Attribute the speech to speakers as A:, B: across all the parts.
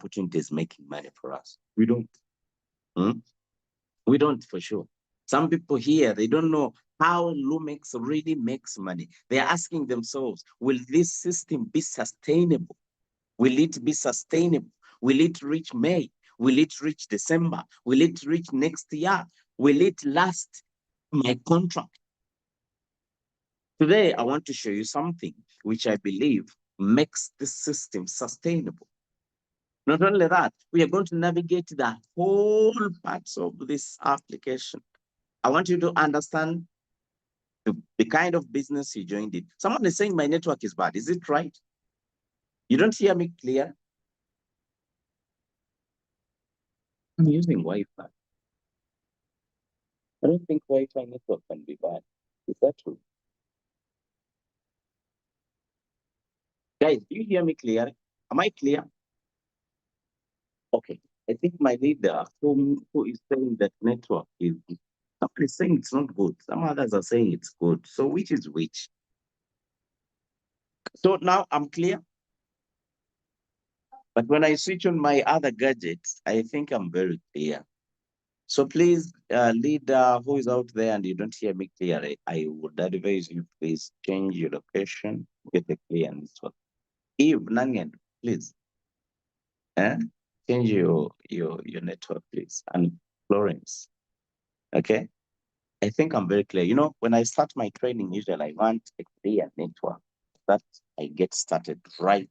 A: opportunities making money for us. We don't. We don't, for sure. Some people here, they don't know how Lumex really makes money. They're asking themselves, will this system be sustainable? Will it be sustainable? Will it reach May? Will it reach December? Will it reach next year? Will it last my contract? Today, I want to show you something which I believe makes this system sustainable. Not only that, we are going to navigate the whole parts of this application. I want you to understand the kind of business you joined in. Someone is saying my network is bad. Is it right? You don't hear me clear? I'm using Wi-Fi. I don't think Wi-Fi network can be bad. Is that true? Guys, do you hear me clear? Am I clear? Okay. I think my leader who is saying that network is, somebody is saying it's not good. Some others are saying it's good. So which is which? So now I'm clear. But when I switch on my other gadgets, I think I'm very clear. So please, leader who is out there and you don't hear me clearly, I would advise you please change your location, get a clear network. Eve Nangen, please. Change your network, please. And Florence. Okay. I think I'm very clear. You know, when I start my training, usually I want a clear network that I get started right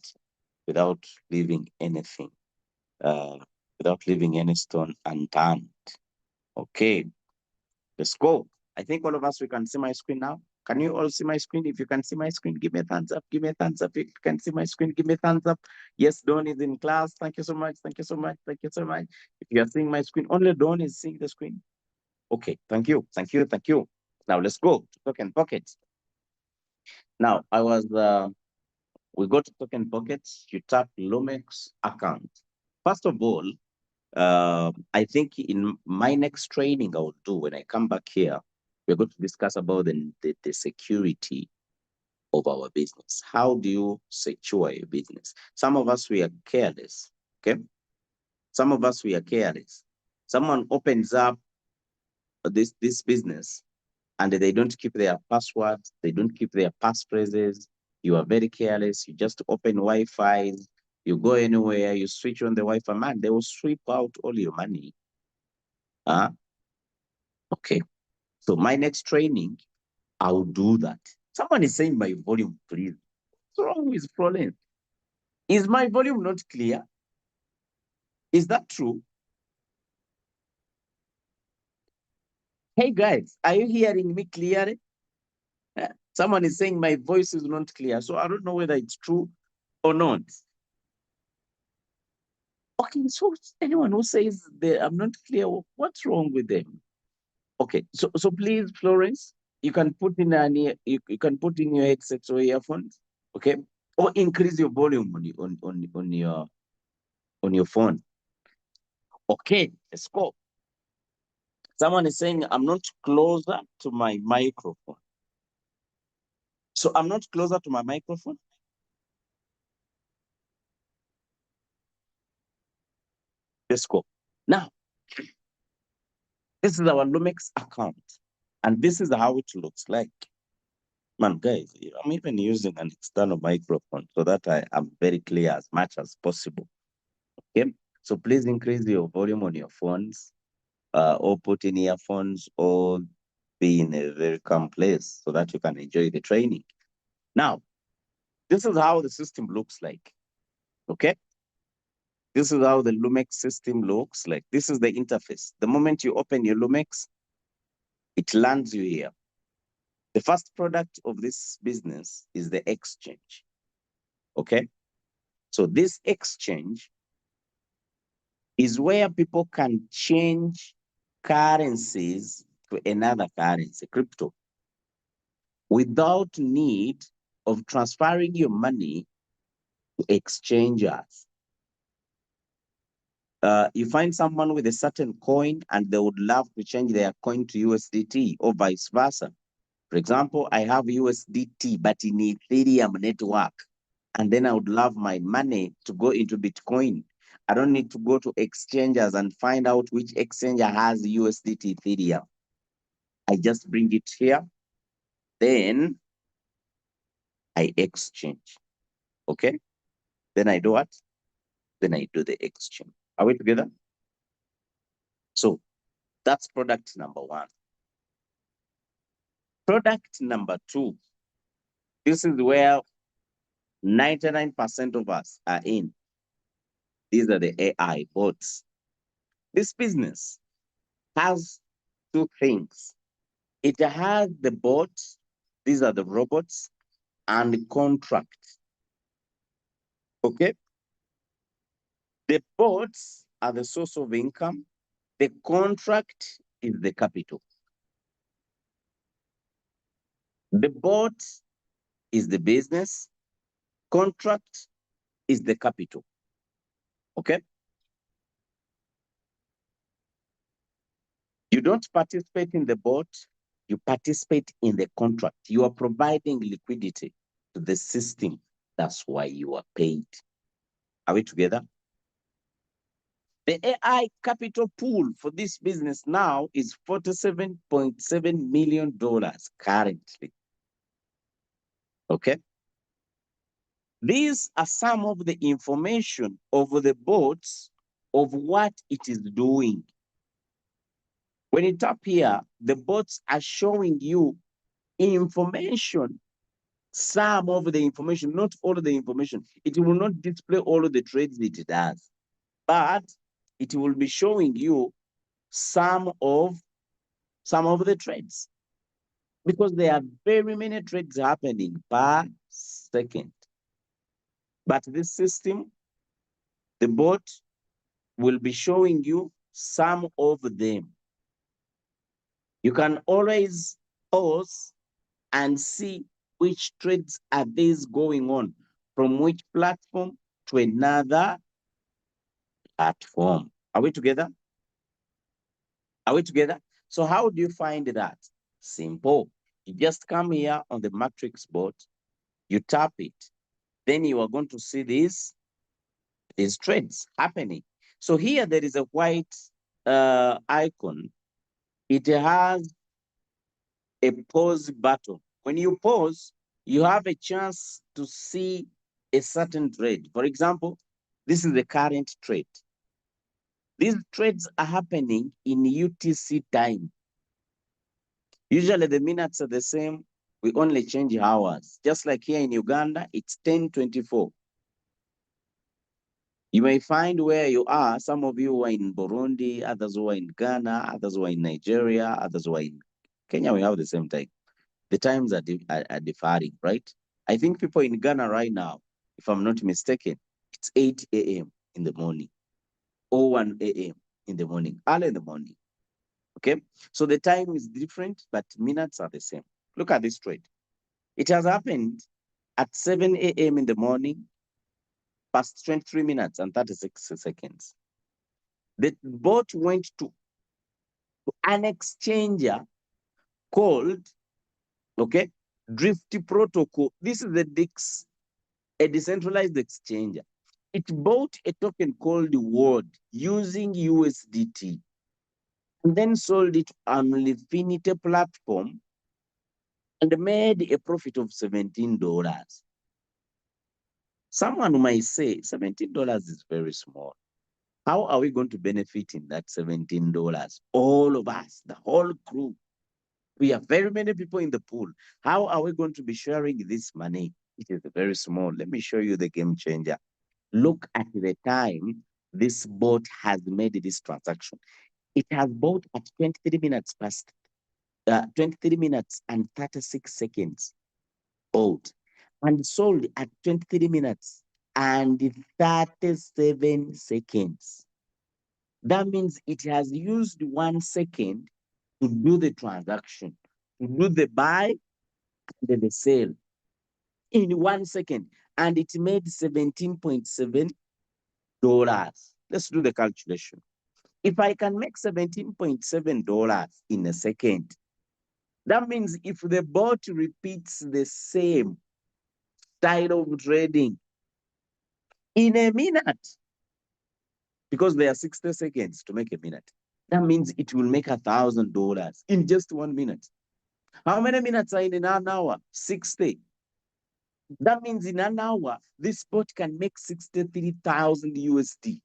A: without leaving anything, without leaving any stone unturned. Okay, let's go. I think all of us, we can see my screen now. Can you all see my screen? If you can see my screen, give me a thumbs up. Give me a thumbs up. If you can see my screen, give me a thumbs up. Yes, Dawn is in class. Thank you so much. Thank you so much. Thank you so much. If you are seeing my screen, only Dawn is seeing the screen. Okay, thank you. Thank you. Thank you. Now let's go to Token Pocket. Now, we go to Token Pocket. You tap Lumex account. First of all, I think in my next training I will do when I come back here, we're going to discuss about the security of our business. How do you secure your business? Some of us, we are careless, okay? Some of us, we are careless. Someone opens up this business and they don't keep their passwords, they don't keep their passphrases. You are very careless. You just open Wi-Fi, you go anywhere, you switch on the Wi-Fi, man, they will sweep out all your money. Okay. So my next training, I will do that. Someone is saying my volume, please. What's wrong with Florence? Is my volume not clear? Is that true? Hey guys, are you hearing me clearly? Someone is saying my voice is not clear. So I don't know whether it's true or not. Okay, so anyone who says I'm not clear, what's wrong with them? Okay, so please, Florence, you can put in you can put in your headsets or earphones, okay, or increase your volume on your phone. Okay, let's go. Someone is saying I'm not closer to my microphone. So I'm not closer to my microphone. Let's go. Now, this is our Lumex account, and this is how it looks like. Man, guys, I'm even using an external microphone so that I am very clear as much as possible. Okay, so please increase your volume on your phones, or put in earphones, or be in a very calm place so that you can enjoy the training. Now, this is how the system looks like. Okay, this is how the Lumex system looks like. This is the interface. The moment you open your Lumex, it lands you here. The first product of this business is the exchange. Okay, so this exchange is where people can change currencies to another currency, crypto, without need of transferring your money to exchangers. You find someone with a certain coin and they would love to change their coin to USDT or vice versa. For example, I have USDT, but in Ethereum network, and then I would love my money to go into Bitcoin. I don't need to go to exchanges and find out which exchanger has USDT Ethereum. I just bring it here, then I exchange. Okay? Then I do what? Then I do the exchange. Are we together? So that's product number one. Product number two. This is where 99% of us are in. These are the AI bots. This business has two things. It has the bots, these are the robots, and the contract. Okay? The bots are the source of income. The contract is the capital. The bot is the business. Contract is the capital. Okay? You don't participate in the bot, you participate in the contract. You are providing liquidity to the system. That's why you are paid. Are we together? The AI capital pool for this business now is $47.7 million currently. Okay? These are some of the information of the bots of what it is doing. When you tap here, the bots are showing you information, some of the information, not all of the information. It will not display all of the trades it does, but it will be showing you some of the trades, because there are very many trades happening per second. But this system, the bot, will be showing you some of them. You can always pause and see which trades are these going on from which platform to another platform. Are we together? Are we together? So how do you find that? Simple. You just come here on the matrix board, you tap it, then you are going to see these trades happening. So here there is a white icon. It has a pause button. When you pause, you have a chance to see a certain trade. For example, this is the current trade. These trades are happening in UTC time. Usually the minutes are the same. We only change hours. Just like here in Uganda, it's 10:24. You may find where you are, some of you are in Burundi, others who are in Ghana, others who are in Nigeria, others who are in Kenya. We have the same time. The times are differing, right? I think people in Ghana right now, if I'm not mistaken, it's 8 a.m. in the morning or 1 a.m. in the morning, early in the morning. Okay, so the time is different, but minutes are the same. Look at this trade. It has happened at 7 a.m. in the morning, past 23 minutes and 36 seconds. The bot went to an exchanger called, okay, Drift Protocol. This is the DEX, a decentralized exchanger. It bought a token called WORD using USDT and then sold it on Lifinity platform and made a profit of $17. Someone might say $17 is very small. How are we going to benefit in that $17? All of us, the whole crew. We have very many people in the pool. How are we going to be sharing this money? It is very small. Let me show you the game changer. Look at the time this bot has made this transaction. It has bought at 23 minutes past 23 minutes and 36 seconds bought and sold at 23 minutes and 37 seconds. That means it has used 1 second to do the transaction, to do the buy and the sale in 1 second. And it made $17.7. Let's do the calculation. If I can make $17.7 in a second, that means if the bot repeats the same style of trading in a minute, because there are 60 seconds to make a minute. That means it will make $1,000 in just 1 minute. How many minutes are in an hour? 60. That means in an hour, this bot can make 63,000 USD.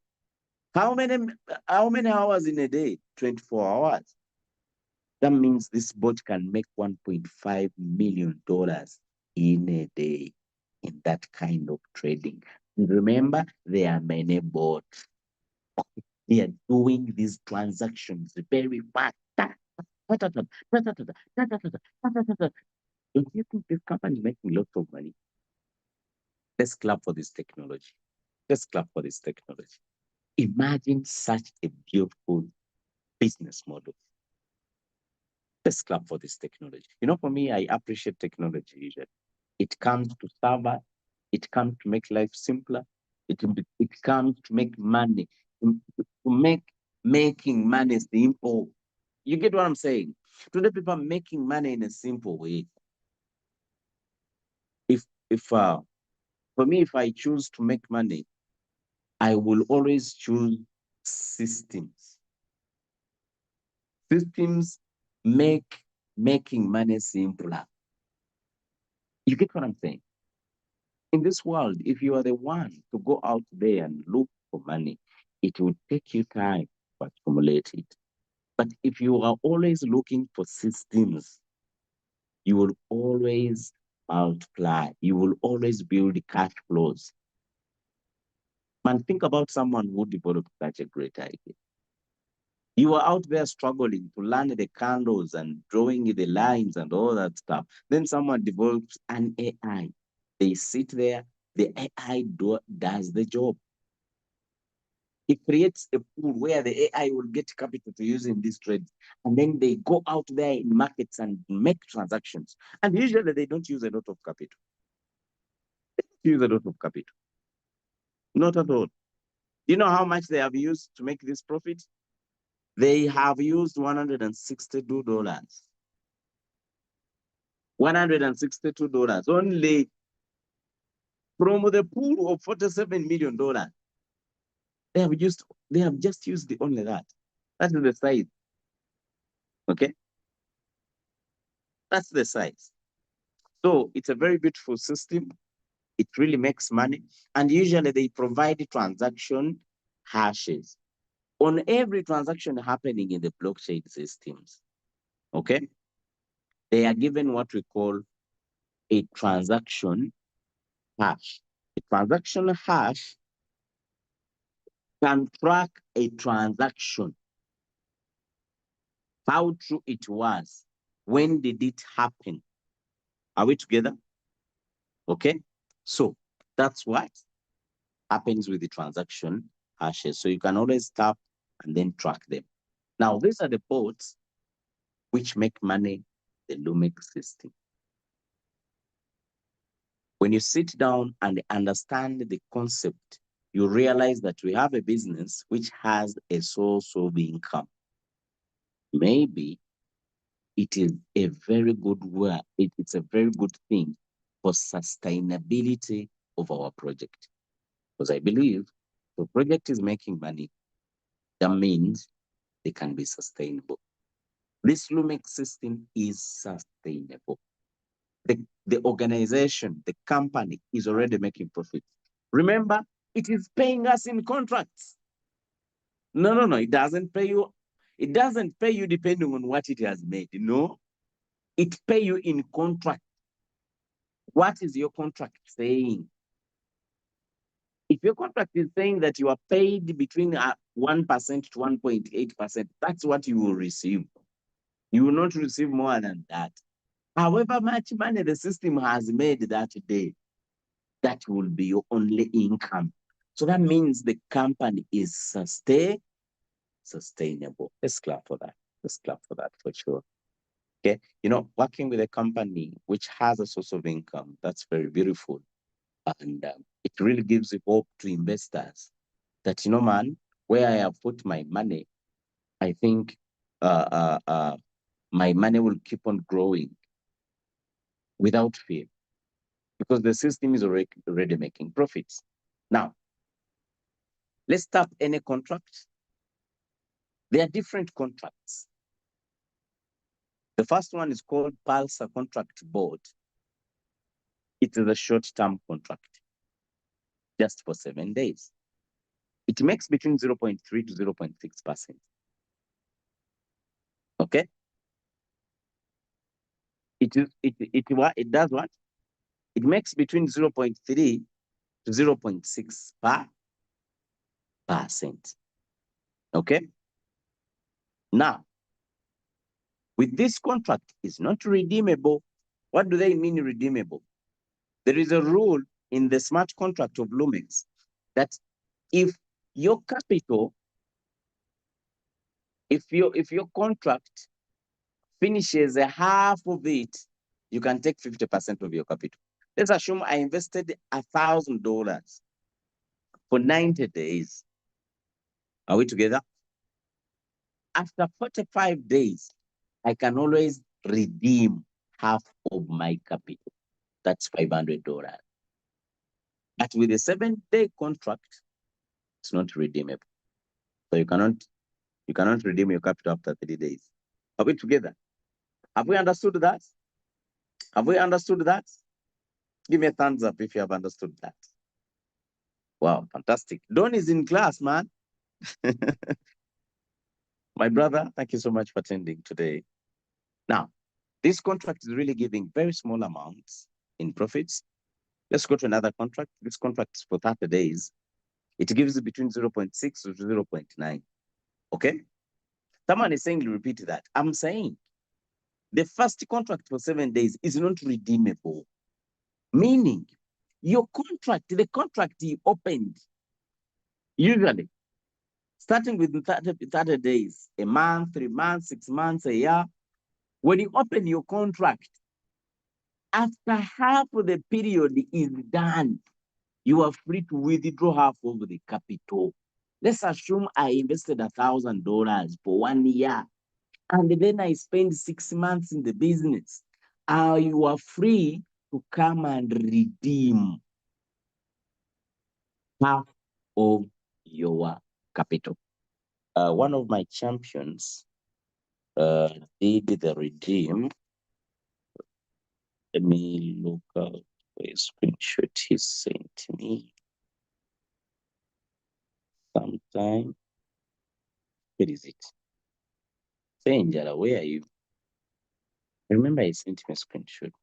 A: How many hours in a day? 24 hours. That means this bot can make $1.5 million in a day in that kind of trading. Remember, there are many bots. They are doing these transactions very fast. Don't you think this company is making lots of money? Let's clap for this technology. Let's clap for this technology. Imagine such a beautiful business model. Let's clap for this technology. You know, for me, I appreciate technology usually. It comes to serve us. It comes to make life simpler. It comes to make money, to make making money simple. You get what I'm saying? Today, people are making money in a simple way. If for me, if I choose to make money, I will always choose systems. Systems make making money simpler. You get what I'm saying? In this world, if you are the one to go out there and look for money, it will take you time to accumulate it. But if you are always looking for systems, you will always multiply. You will always build cash flows. Man, think about someone who developed such a great idea. You are out there struggling to learn the candles and drawing the lines and all that stuff. Then someone develops an AI. They sit there, the AI does the job. It creates a pool where the AI will get capital to use in these trades. And then they go out there in markets and make transactions. And usually they don't use a lot of capital. They don't use a lot of capital. Not at all. You know how much they have used to make this profit? They have used $162. $162 only from the pool of $47 million. They have just used only that. That's the size. Okay? That's the size. So it's a very beautiful system. It really makes money. And usually they provide transaction hashes on every transaction happening in the blockchain systems. Okay? They are given what we call a transaction hash. A transaction hash can track a transaction, how true it was, when did it happen. Are we together? Okay, so that's what happens with the transaction hashes. So you can always tap and then track them. Now, these are the bots which make money, the Lumix system. When you sit down and understand the concept, you realize that we have a business which has a source of income. Maybe it is a very good work. It's a very good thing for sustainability of our project. Because I believe the project is making money, that means they can be sustainable. This Lumix system is sustainable. The organization, the company is already making profit. Remember, it is paying us in contracts. No, it doesn't pay you. It doesn't pay you depending on what it has made. No, it pay you in contract. What is your contract saying? If your contract is saying that you are paid between 1% to 1.8%, that's what you will receive. You will not receive more than that. However much money the system has made that day, that will be your only income. So that means the company is sustainable. Let's clap for that. Let's clap for that for sure. Okay, you know, working with a company which has a source of income, that's very beautiful. And it really gives hope to investors that, you know, man, where I have put my money, I think my money will keep on growing without fear because the system is already making profits. Now, Let's tap any contract. There are different contracts. The first one is called Pulsar Contract Board. It is a short-term contract, just for 7 days. It makes between 0.3 to 0.6%. Okay? It does what? It makes between 0.3 to 0.6%. Okay? Now, with this contract, is not redeemable. What do they mean redeemable? There is a rule in the smart contract of Lumex that if your capital, if your contract finishes a half of it, you can take 50% of your capital. Let's assume I invested $1,000 for 90 days. Are we together? After 45 days, I can always redeem half of my capital. That's $500. But with a 7-day contract, it's not redeemable. So you cannot redeem your capital after 30 days. Are we together? Have we understood that? Have we understood that? Give me a thumbs up if you have understood that. Wow, fantastic. Don is in class, man. My brother, thank you so much for attending today. Now, this contract is really giving very small amounts in profits. Let's go to another contract. This contract is for 30 days. It gives you between 0.6 to 0.9. Okay? Someone is saying, repeat that. I'm saying the first contract for 7 days is not redeemable. Meaning, your contract, the contract you opened, usually, starting with 30 days, a month, 3 months, 6 months, a year, when you open your contract, after half of the period is done, you are free to withdraw half of the capital. Let's assume I invested $1,000 for 1 year, and then I spend 6 months in the business. You are free to come and redeem half of your capital. One of my champions did the redeem. Let me look at a screenshot he sent me sometime. Where is it? Say, Njala, where are you? Remember, I sent him a screenshot.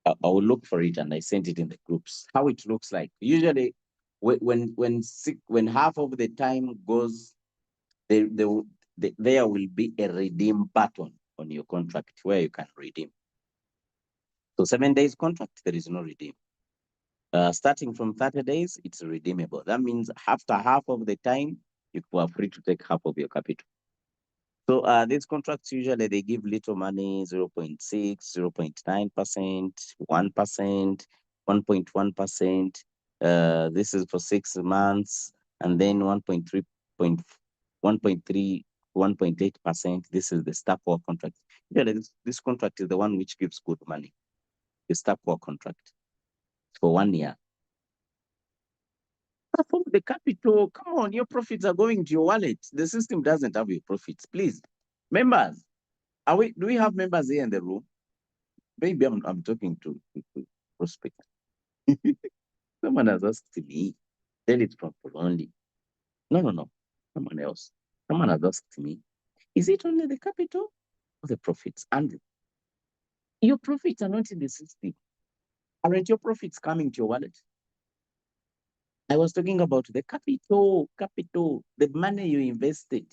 A: I will look for it and I sent it in the groups. How it looks like. Usually, when half of the time goes, there will be a redeem button on your contract where you can redeem. So 7 days contract, there is no redeem. Starting from 30 days, it's redeemable. That means after half of the time, you are free to take half of your capital. So these contracts, usually they give little money, 0.6, 0.9%, 1%, 1.1%. This is for 6 months, and then 1.3, 1.8%. This is the staff work contract. Usually this contract is the one which gives good money, the staff work contract for 1 year. From the capital, come on, your profits are going to your wallet. The system doesn't have your profits. Please, members, do we have members here in the room? Maybe I'm talking to prospect. Someone has asked me, tell it from only. No. Someone else. Someone has asked me, is it only the capital or the profits? Andrew, your profits are not in the system. Aren't your profits coming to your wallet? I was talking about the capital, the money you invested.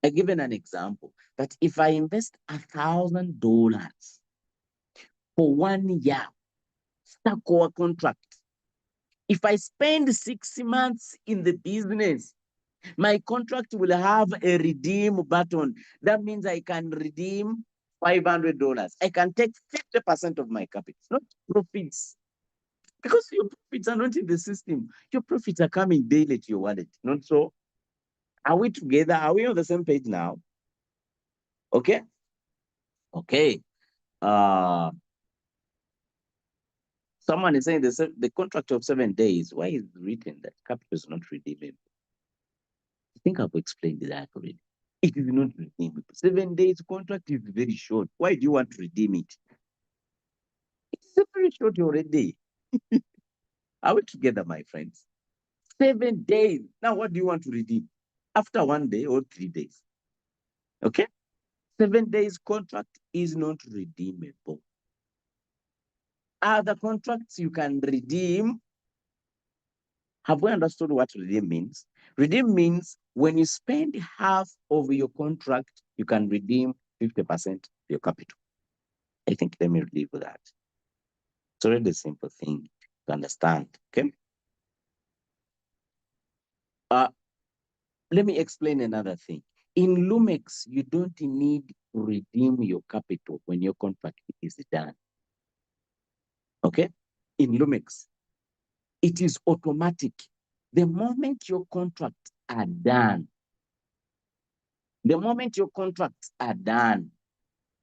A: I given an example that if I invest $1,000 for 1 year, stack or contract, if I spend 6 months in the business, my contract will have a redeem button. That means I can redeem $500. I can take 50% of my capital, not profits. Because your profits are not in the system. Your profits are coming daily to your wallet. Not so. Are we together? Are we on the same page now? Okay. Okay. Someone is saying the contract of 7 days. Why is it written that capital is not redeemable? I think I've explained that already. It is not redeemable. 7 days contract is very short. Why do you want to redeem it? It's very short already. Are we together, my friends? 7 days. Now, what do you want to redeem? After 1 day or 3 days? Okay? 7 days contract is not redeemable. Other contracts you can redeem. Have we understood what redeem means? Redeem means when you spend half of your contract, you can redeem 50% of your capital. I think let me leave with that. It's already a simple thing to understand. Okay. Let me explain another thing. In Lumex, you don't need to redeem your capital when your contract is done. Okay? In Lumex, it is automatic. The moment your contracts are done,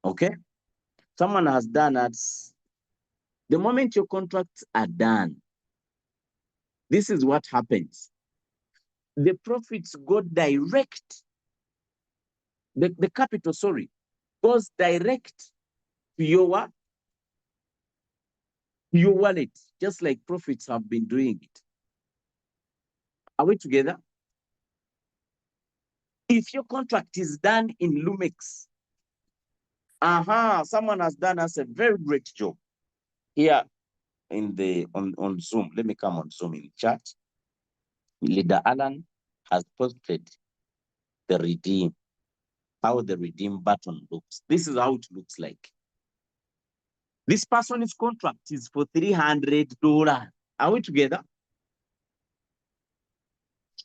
A: okay? Someone has done that. The moment your contracts are done, this is what happens. The profits go direct. The capital, goes direct to your wallet, just like profits have been doing it. Are we together? If your contract is done in Lumex, someone has done us a very great job here in the on Zoom. Let me come on Zoom in chat. Leader Alan has posted the redeem, how the redeem button looks. This is how it looks like. This person's contract is for $300. Are we together?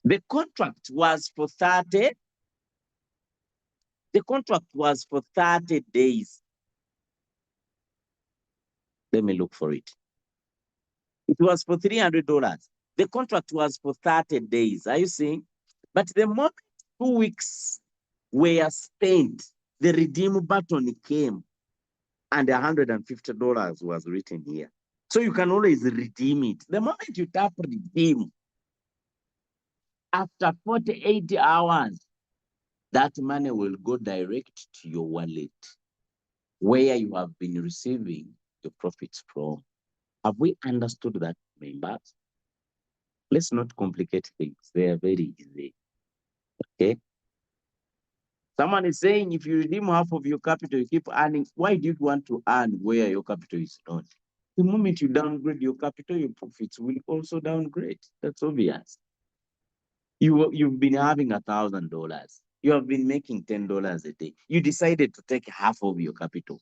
A: The contract was for 30. The contract was for 30 days. Let me look for it. It was for $300. The contract was for 30 days. Are you seeing? But the moment 2 weeks were spent, the redeem button came and $150 was written here. So you can always redeem it. The moment you tap redeem, after 48 hours, that money will go direct to your wallet where you have been receiving your profits from. Have we understood that, members? Let's not complicate things. They are very easy. Okay? Someone is saying if you redeem half of your capital, you keep earning. Why do you want to earn where your capital is not? The moment you downgrade your capital, your profits will also downgrade. That's obvious. You've been having $1,000. You have been making $10 a day. You decided to take half of your capital.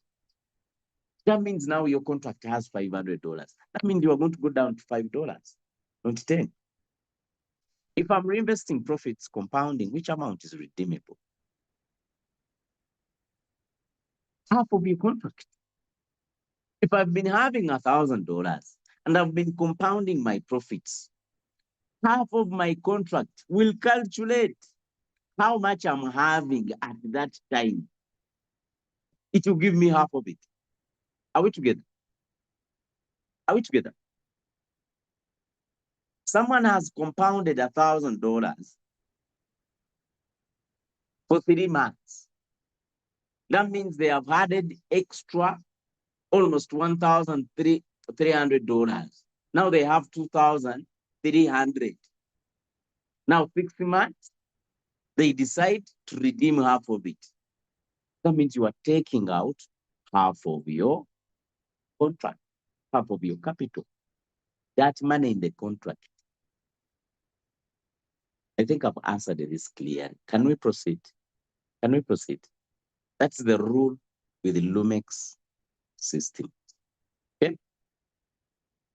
A: That means now your contract has $500. That means you are going to go down to $5, not 10. If I'm reinvesting profits compounding, which amount is redeemable? Half of your contract. If I've been having $1,000 and I've been compounding my profits, half of my contract will calculate how much I'm having at that time. It will give me half of it. Are we together? Are we together? Someone has compounded $1,000 for 3 months. That means they have added extra almost $1,300. Now they have $2,300. Now 6 months, they decide to redeem half of it. That means you are taking out half of your contract, half of your capital. That money in the contract. I think I've answered this clearly. Can we proceed? Can we proceed? That's the rule with the Lumex system. Okay.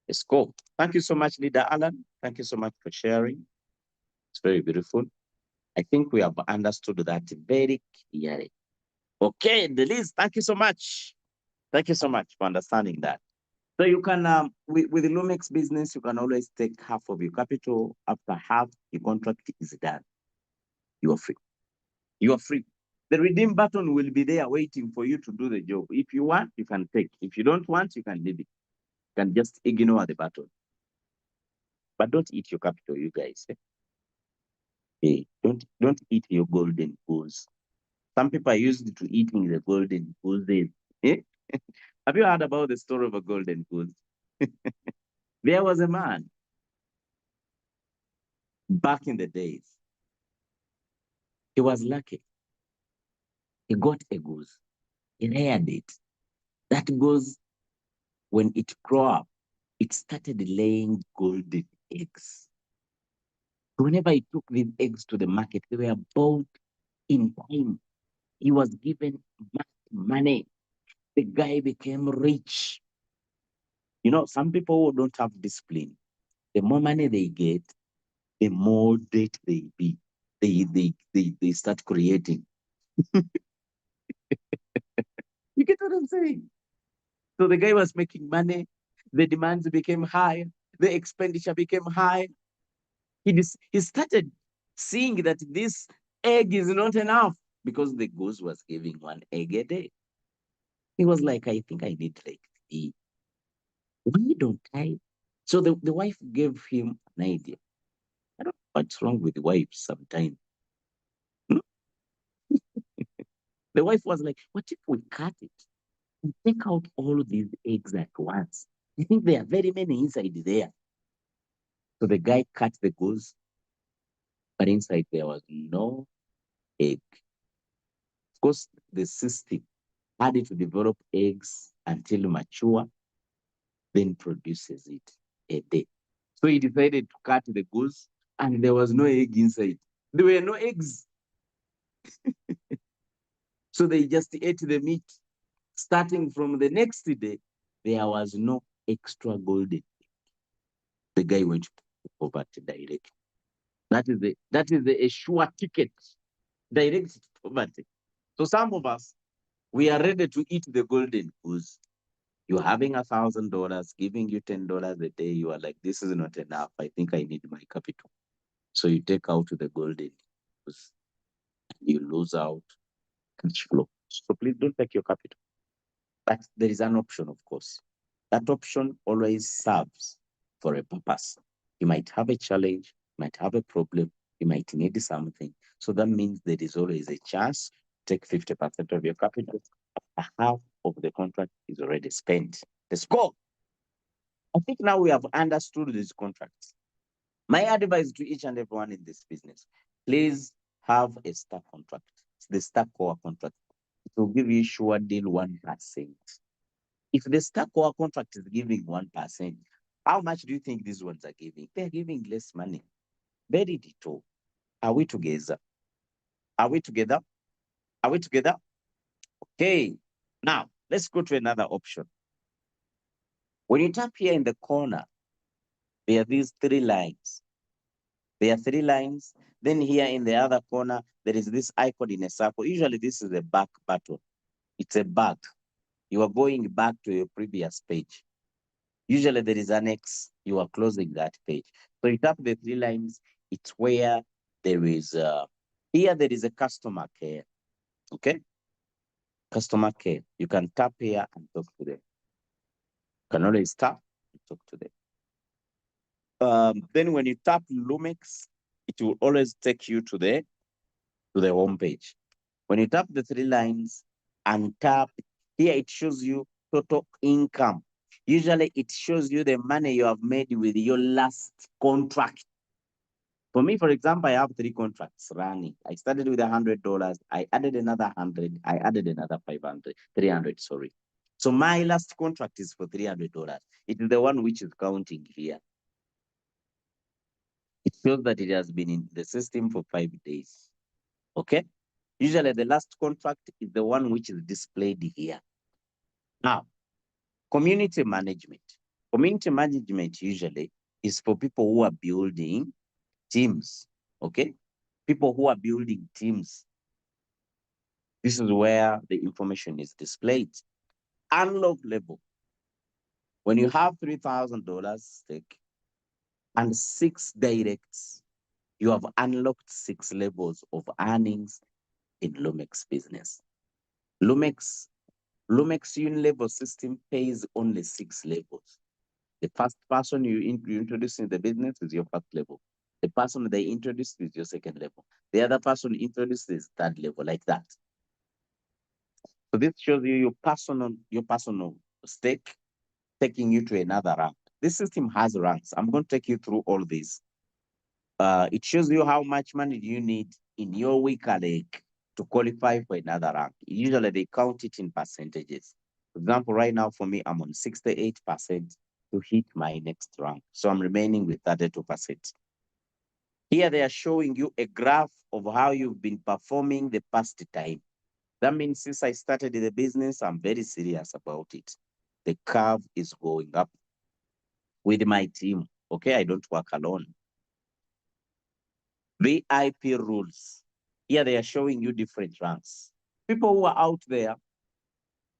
A: Let's go. Thank you so much, Leader Alan. Thank you so much for sharing. It's very beautiful. I think we have understood that very clearly. Okay, Denise, thank you so much. Thank you so much for understanding that. So you can, with the Lumex business, you can always take half of your capital. After half, your contract is done. You are free. You are free. The redeem button will be there waiting for you to do the job. If you want, you can take. If you don't want, you can leave it. You can just ignore the button. But don't eat your capital, you guys. Hey, don't eat your golden goose. Some people are used to eating the golden gooses. Eh? Have you heard about the story of a golden goose? There was a man back in the days. He was lucky. He got a goose. He reared it. That goose, when it grew up, it started laying golden eggs. Whenever he took these eggs to the market, they were bought in time. He was given money. The guy became rich. You know, some people who don't have discipline, the more money they get, the more debt they start creating. You get what I'm saying? So the guy was making money, the demands became high, the expenditure became high. He started seeing that this egg is not enough because the goose was giving one egg a day. He was like, I think I need like three. Why don't I? So the wife gave him an idea. I don't know what's wrong with wives sometimes. Hmm? The wife was like, what if we cut it and take out all of these eggs at once? I think there are very many inside there. So the guy cut the goose, but inside there was no egg. Of course, the system had to develop eggs until mature, then produces it a day. So he decided to cut the goose, and there was no egg inside. There were no eggs. So they just ate the meat. Starting from the next day, there was no extra golden. The guy went to poverty direct. That is a sure ticket direct to poverty. So some of us, we are ready to eat the golden goose. You're having $1,000, giving you $10 a day. You are like, this is not enough. I think I need my capital. So you take out the golden goose. You lose out cash flow. So please don't take your capital. But there is an option, of course. That option always serves for a purpose. You might have a challenge, you might have a problem, you might need something. So that means there is always a chance to take 50% of your capital. Half of the contract is already spent. Let's go. I think now we have understood these contracts. My advice to each and everyone in this business, please have a star contract. It's the star core contract. It will give you sure deal 1%. If the star core contract is giving 1%, how much do you think these ones are giving? They're giving less money. Very little. Are we together? Are we together? Are we together? Okay. Now, let's go to another option. When you tap here in the corner, there are these three lines. There are three lines. Then here in the other corner, there is this icon in a circle. Usually this is the back button. It's a back. You are going back to your previous page. Usually there is an X. You are closing that page. So you tap the three lines. It's where there is, here there is a customer care. Okay? Customer care. You can tap here and talk to them. You can always tap and talk to them. Then when you tap Lumex, it will always take you to the home page. When you tap the three lines and tap here, it shows you total income. Usually it shows you the money you have made with your last contract. For me, for example, I have 3 contracts running. I started with $100. I added another 100. I added another 500, 300, sorry. So my last contract is for $300. It is the one which is counting here. It shows that it has been in the system for 5 days. Okay? Usually the last contract is the one which is displayed here. Now, community management. Community management usually is for people who are building teams, okay? People who are building teams. This is where the information is displayed. Unlock level. When you have $3,000 stake and 6 directs, you have unlocked 6 levels of earnings in Lumex business. Lumex Unilevel system pays only 6 levels. The first person you introduce in the business is your first level. The person they introduce is your second level. The other person introduced is third level, like that. So this shows you your personal stake taking you to another rank. This system has ranks. I'm going to take you through all these. It shows you how much money do you need in your weaker leg to qualify for another rank. Usually they count it in percentages. For example, right now for me, I'm on 68% to hit my next rank. So I'm remaining with 32%. Here they are showing you a graph of how you've been performing the past time. That means since I started the business, I'm very serious about it. The curve is going up with my team. Okay, I don't work alone. VIP rules. Here they are showing you different ranks. People who are out there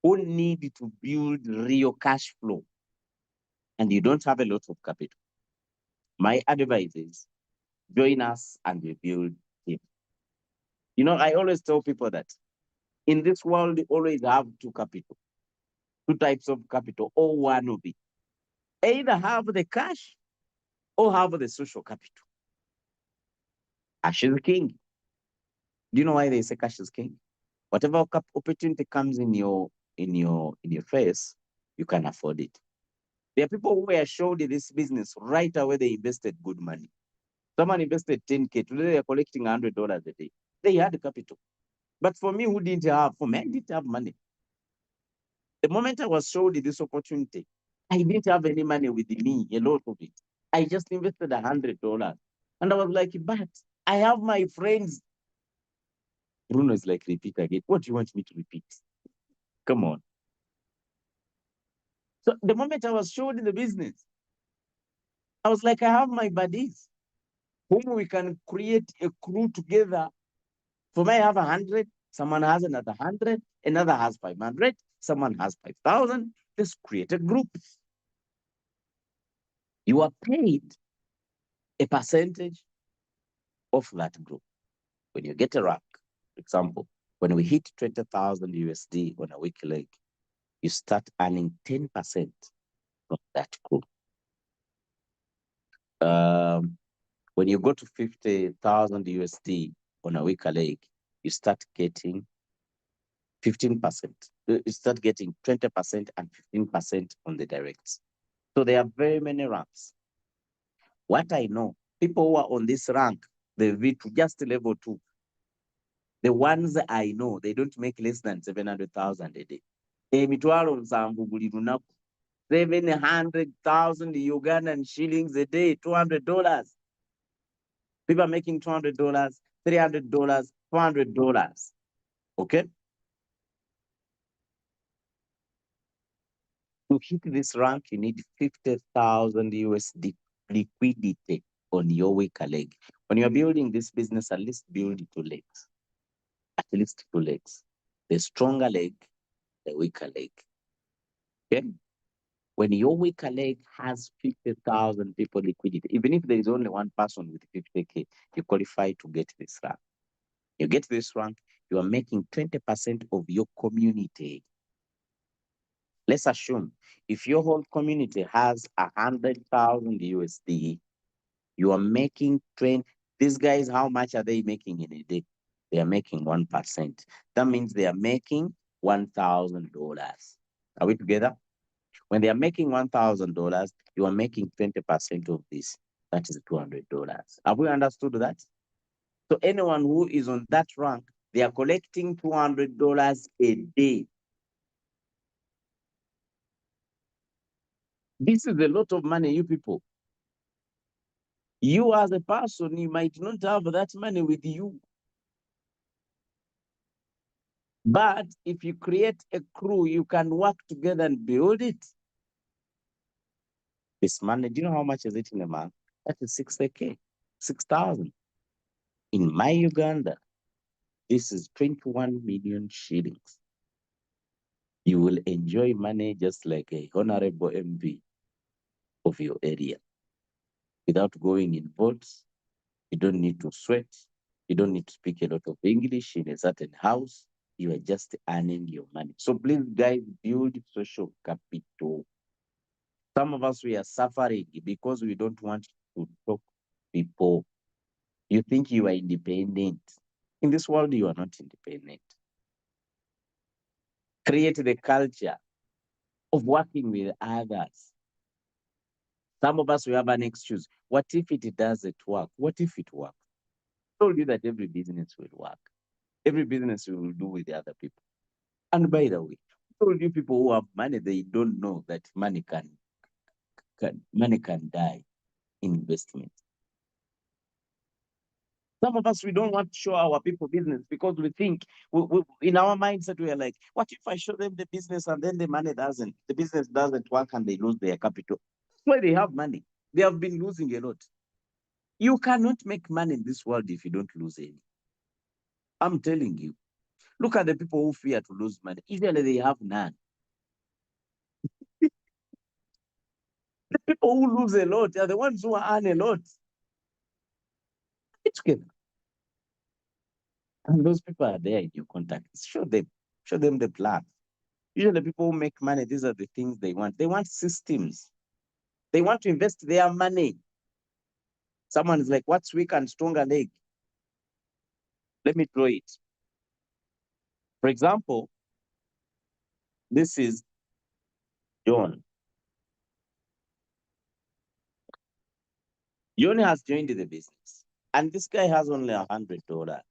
A: who need to build real cash flow and you don't have a lot of capital. My advice is join us and we build team. You know, I always tell people that in this world, you always have two types of capital, or one of it. Either have the cash or have the social capital. Cash is king. Do you know why they say cash is king? Whatever opportunity comes in your face, you can afford it. There are people who were showed this business right away. They invested good money. Someone invested 10K. Today they are collecting $100 a day. They had capital. But for me, for me, I didn't have money. The moment I was showed this opportunity, I didn't have any money with me, a lot of it. I just invested $100. And I was like, but I have my friends. Bruno is like, repeat again. What do you want me to repeat? Come on. So the moment I was showed the business, I was like, I have my buddies whom we can create a crew together. For me, I have 100, someone has another 100, another has 500, someone has 5,000. Let's create a group. You are paid a percentage of that group. When you get a rank, for example, when we hit 20,000 USD on a weekly leg, you start earning 10% from that group. When you go to 50,000 USD on a weekly leg, you start getting 15%. You start getting 20% and 15% on the directs. So there are very many ranks. What I know, people who are on this rank, the V2, just level 2, the ones I know, they don't make less than 700,000 a day. Emitwalo nsanvu buli lunaku. 700,000 Ugandan shillings a day, $200. People are making $200, $300, $400. Okay? To hit this rank, you need 50,000 USD liquidity on your weaker leg. When you're building this business, at least build 2 legs. At least 2 legs. The stronger leg, the weaker leg. Okay? When your weaker leg has 50,000 people liquidity, even if there is only one person with 50K, you qualify to get this rank. You get this rank, you are making 20% of your community. Let's assume if your whole community has 100,000 USD, you are making 20. These guys, how much are they making in a day? They are making 1%. That means they are making $1,000. Are we together? When they are making $1,000, you are making 20% of this. That is $200. Have we understood that? So anyone who is on that rank, they are collecting $200 a day. This is a lot of money, you people. You as a person, you might not have that money with you. But if you create a crew, you can work together and build it. This money, do you know how much is it in a month? That is 60K, 6,000. In my Uganda, this is 21 million shillings. You will enjoy money just like a honorable MV of your area. Without going in votes, you don't need to sweat. You don't need to speak a lot of English in a certain house. You are just earning your money. So please, guys, build social capital. Some of us, we are suffering because we don't want to talk to people. You think you are independent. In this world, you are not independent. Create the culture of working with others. Some of us, we have an excuse. What if it doesn't work? What if it works? I told you that every business will work. Every business we will do with the other people. And by the way, I told you people who have money, they don't know that money can die in investment. Some of us, we don't want to show our people business because we think in our mindset, we are like, what if I show them the business and then the business doesn't work and they lose their capital? That's why they have money. They have been losing a lot. You cannot make money in this world if you don't lose any. I'm telling you. Look at the people who fear to lose money. Usually they have none. The people who lose a lot are the ones who earn a lot. It's together. And those people are there in your contacts. Show them the plan. Usually people who make money, these are the things they want. They want systems. They want to invest their money. Someone is like, what's weak and stronger leg? Let me draw it. For example, this is John. John has joined the business. And this guy has only $100.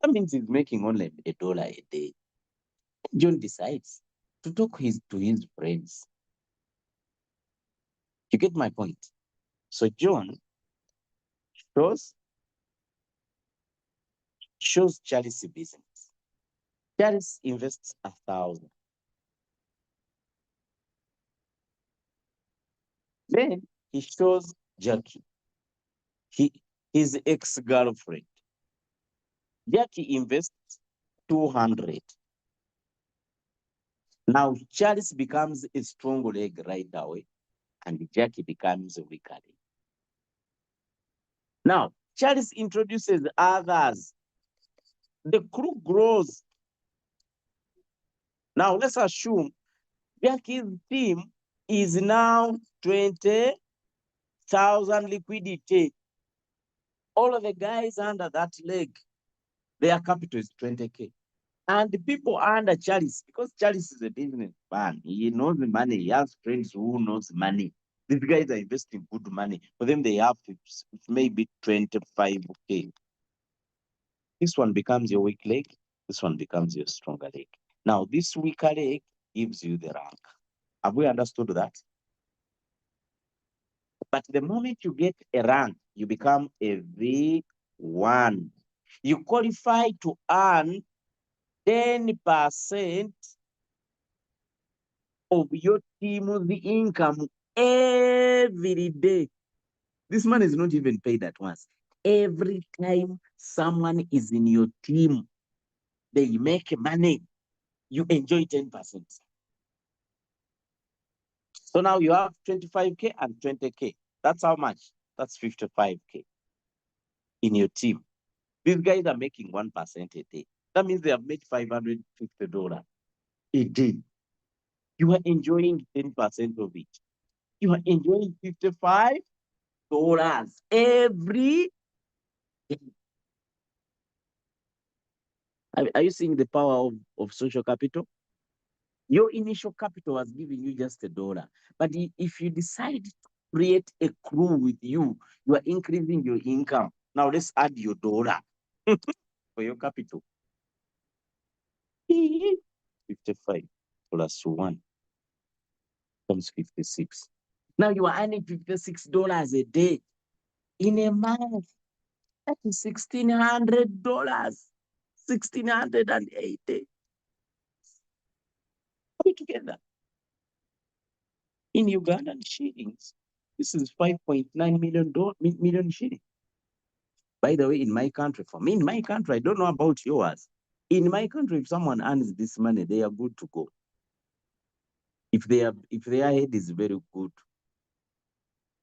A: That means he's making only $1 a day. John decides to talk to his friends. You get my point? So John shows Charles business. Charles invests 1,000. Then he shows Jackie, his ex-girlfriend. Jackie invests 200. Now Charles becomes a strong leg right away, and Jackie becomes a weaker leg. Now Charles introduces others. The crew grows. Now let's assume Jackie's team is now 20,000 liquidity. All of the guys under that leg, their capital is 20K. And the people under Charles, because Charles is a businessman, he knows the money, he has friends who knows money. These guys are investing good money. For them, they have maybe 25K. This one becomes your weak leg, this one becomes your stronger leg. Now, this weaker leg gives you the rank. Have we understood that? But the moment you get a rank, you become a V1. You qualify to earn 10% of your team's income every day. This money is not even paid at once. Every time someone is in your team, they make money, you enjoy 10%. So now you have 25K and 20K. That's how much? That's 55K in your team. These guys are making 1% a day. That means they have made $550 a day. You are enjoying 10% of it. You are enjoying $55 every day. Are you seeing the power of social capital? Your initial capital was giving you just $1. But if you decide to create a crew with you, you are increasing your income. Now let's add your dollar for your capital. 55 plus 1 becomes 56. Now you are earning $56 a day. In a month, that is $1,600. 1,680. Put together. In Ugandan shillings, this is 5.9 million shillings. By the way, in my country, for me, in my country, I don't know about yours. In my country, if someone earns this money, they are good to go. If their head is very good,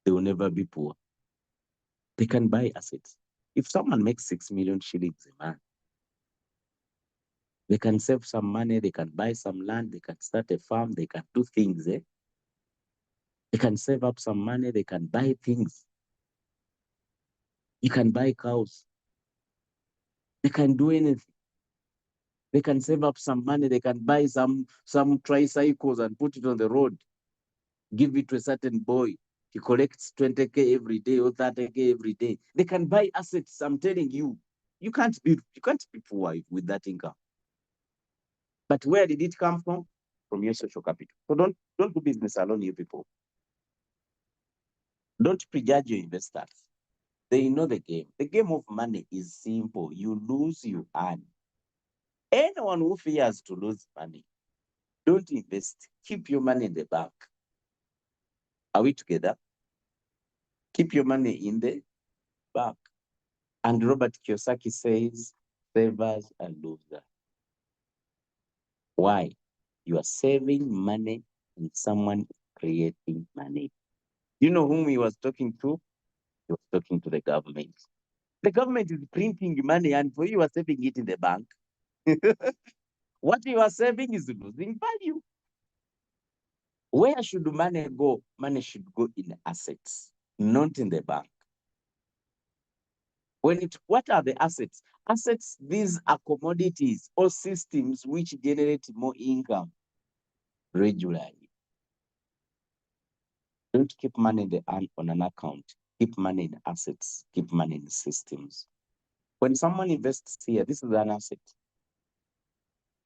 A: they will never be poor. They can buy assets. If someone makes 6 million shillings a month, They can save some money, they can buy some land, they can start a farm, they can do things. They can save up some money, they can buy things. You can buy cows. They can do anything. They can save up some money, they can buy some tricycles and put it on the road, give it to a certain boy. He collects 20K every day or 30K every day. They can buy assets. I'm telling you, you can't be poor with that income. But where did it come from? From your social capital. So don't do business alone, you people. Don't prejudge your investors. They know the game. The game of money is simple. You lose, you earn. Anyone who fears to lose money, don't invest. Keep your money in the bank. Are we together? Keep your money in the bank. And Robert Kiyosaki says, savers are losers. Why? You are saving money and someone is creating money. You know whom he was talking to? He was talking to the government. The government is printing money and for you are saving it in the bank. What you are saving is losing value. Where should money go? Money should go in assets, not in the bank. What are the assets? Assets, these are commodities or systems which generate more income regularly. Don't keep money on an account. Keep money in assets. Keep money in systems. When someone invests here, this is an asset.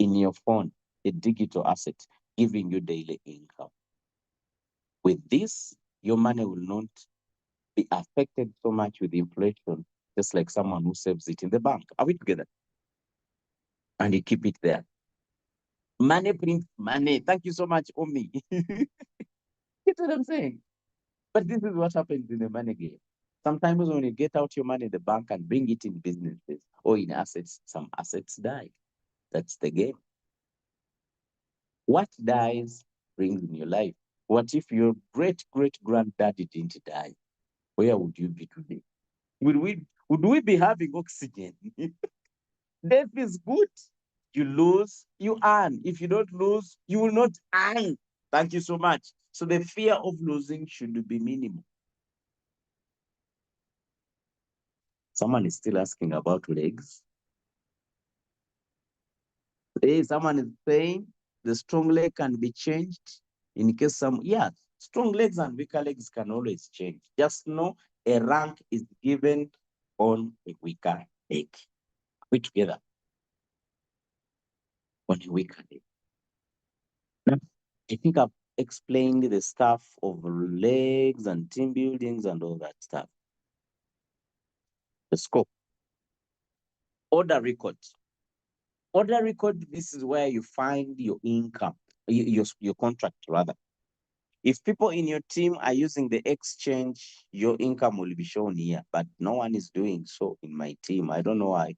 A: In your phone, a digital asset, giving you daily income. With this, your money will not be affected so much with inflation, just like someone who saves it in the bank. Are we together? And you keep it there. Money brings money. Thank you so much, Omi. Get what I'm saying? But this is what happens in the money game. Sometimes when you get out your money in the bank and bring it in businesses or in assets, some assets die. That's the game. What dies brings in your life. What if your great-great-granddaddy didn't die? Where would you be today? Would we be having oxygen? Death is good. You lose, you earn. If you don't lose, you will not earn. Thank you so much. So the fear of losing should be minimal. Someone is still asking about legs. Hey, someone is saying the strong leg can be changed in case strong legs and weaker legs can always change. Just know a rank is given on a weaker leg. We together on a weaker leg. Now, I think I've explained the stuff of legs and team buildings and all that stuff. The scope. Order record. Order record, this is where you find your income, your contract rather. If people in your team are using the exchange, your income will be shown here, but no one is doing so in my team. I don't know why.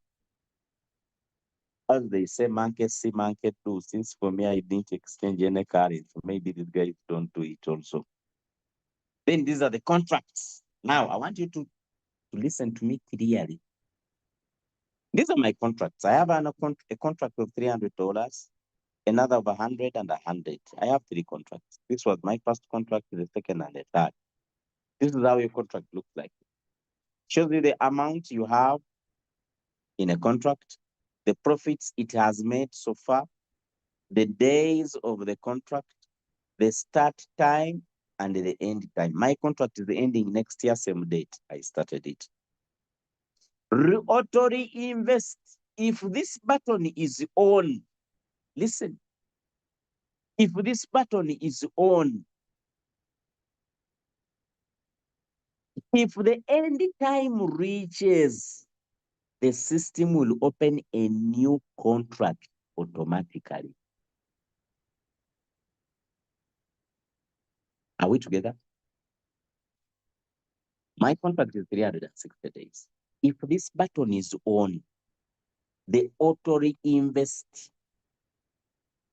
A: As they say, monkey see, monkey do. Since for me, I didn't exchange any currency, maybe these guys don't do it also. Then these are the contracts. Now, I want you to listen to me clearly. These are my contracts. I have a contract of $300, another of 100 and 100. I have 3 contracts. This was my first contract, the second and the third. This is how your contract looks like. Shows you the amount you have in a contract, the profits it has made so far, the days of the contract, the start time, and the end time. My contract is ending next year, same date I started it. Auto reinvest. If this button is on, listen. If this button is on, if the end time reaches, the system will open a new contract automatically. Are we together? My contract is 360 days. If this button is on, the auto reinvest.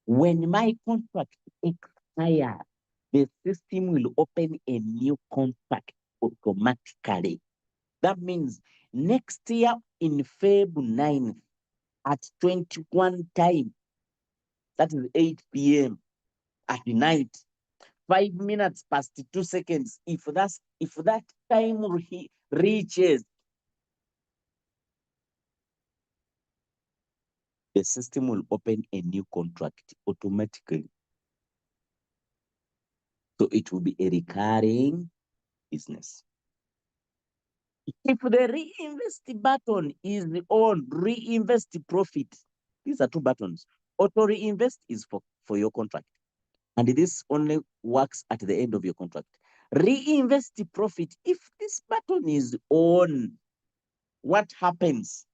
A: When my contract expires, the system will open a new contract automatically. That means next year in February 9th, at 21 time. That is 8 p.m. at night. 5 minutes past 2 seconds. If that time reaches, the system will open a new contract automatically. So it will be a recurring business. If the reinvest button is on, reinvest profit. These are two buttons. Auto reinvest is for your contract. And this only works at the end of your contract. Reinvest profit. If this button is on, what happens?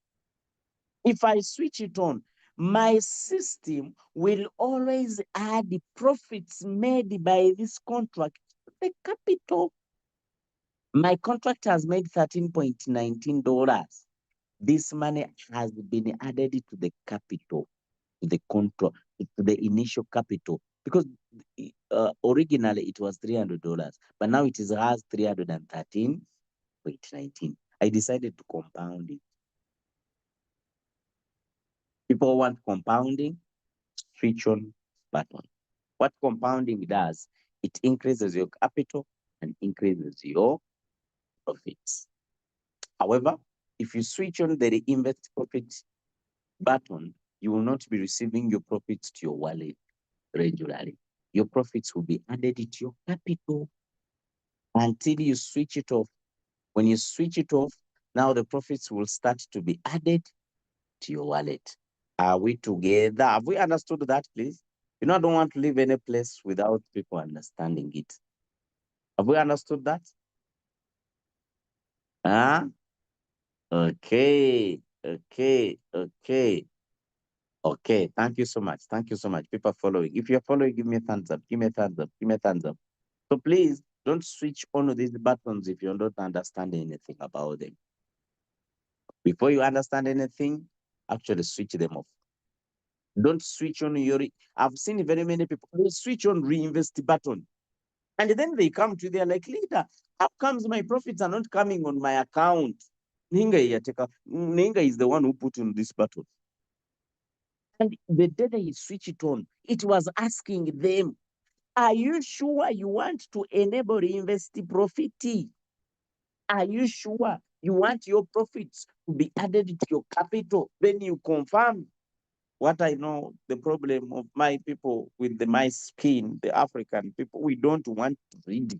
A: If I switch it on, my system will always add the profits made by this contract to the capital. My contract has made $13.19. This money has been added to the capital, to the contract, to the initial capital, because originally it was $300, but now it has 313.19. I decided to compound it. People want compounding, switch on button. What compounding does, it increases your capital and increases your profits. However, if you switch on the reinvest profit button, you will not be receiving your profits to your wallet regularly. Your profits will be added to your capital until you switch it off. When you switch it off, now the profits will start to be added to your wallet. Are we together? Have we understood that, please? You know, I don't want to leave any place without people understanding it. Have we understood that? Huh? Okay. Okay. Thank you so much. Thank you so much. People following. If you're following, give me a thumbs up. Give me a thumbs up. Give me a thumbs up. So please don't switch on these buttons if you don't understand anything about them. Before you understand anything, actually switch them off. Don't switch on your. I've seen very many people they switch on reinvest button, and then they come to they're like, leader, how comes my profits are not coming on my account? Ninga is the one who put on this button. And the day they switch it on, it was asking them, are you sure you want to enable reinvest profit? Are you sure you want your profits to be added to your capital? Then you confirm. What I know, the problem of my people with my skin, the African people, we don't want to read.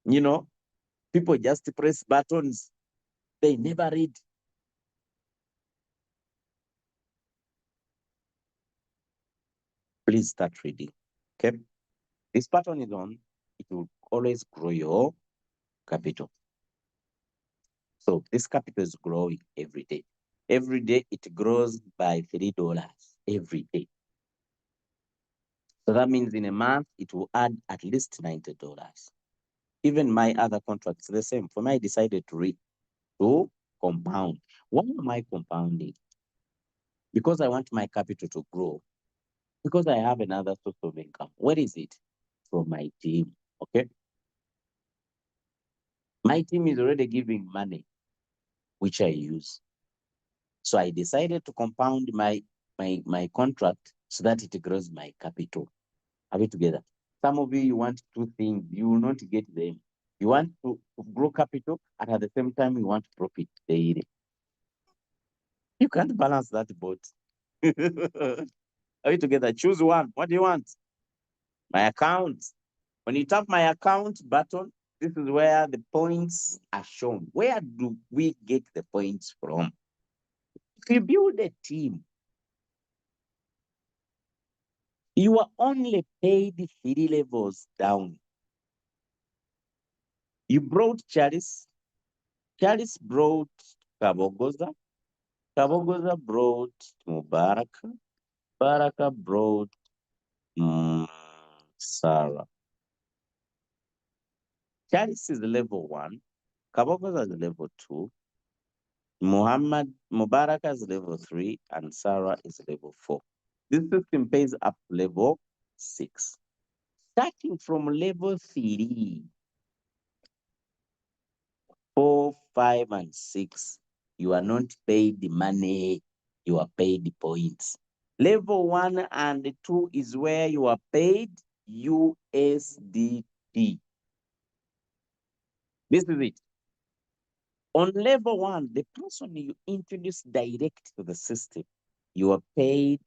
A: You know, people just press buttons. They never read. Please start reading. Okay. This button is on. It will always grow your capital. So this capital is growing every day. Every day it grows by $3 every day. So that means in a month, it will add at least $90. Even my other contracts, the same. For me, I decided to compound. Why am I compounding? Because I want my capital to grow. Because I have another source of income. Where is it? From my team. Okay. My team is already giving money, which I use. So I decided to compound my contract so that it grows my capital. Are we together? Some of you want two things, you will not get them. You want to grow capital, and at the same time, you want profit daily. You can't balance that both. Are we together? Choose one. What do you want? My account. When you tap my account button, this is where the points are shown. Where do we get the points from? If you build a team, you are only paid 3 levels down. You brought Charis. Charis brought Kabogoza. Kabogoza brought Mubaraka. Baraka brought Sarah. Charis is level 1. Kabogoza is level 2. Muhammad Mubaraka is level 3. And Sarah is level 4. This system pays up level 6. Starting from level 3, 4, 5, and 6, you are not paid the money. you are paid points. Level 1 and 2 is where you are paid USDT. This is it. On level 1, the person you introduce direct to the system, you are paid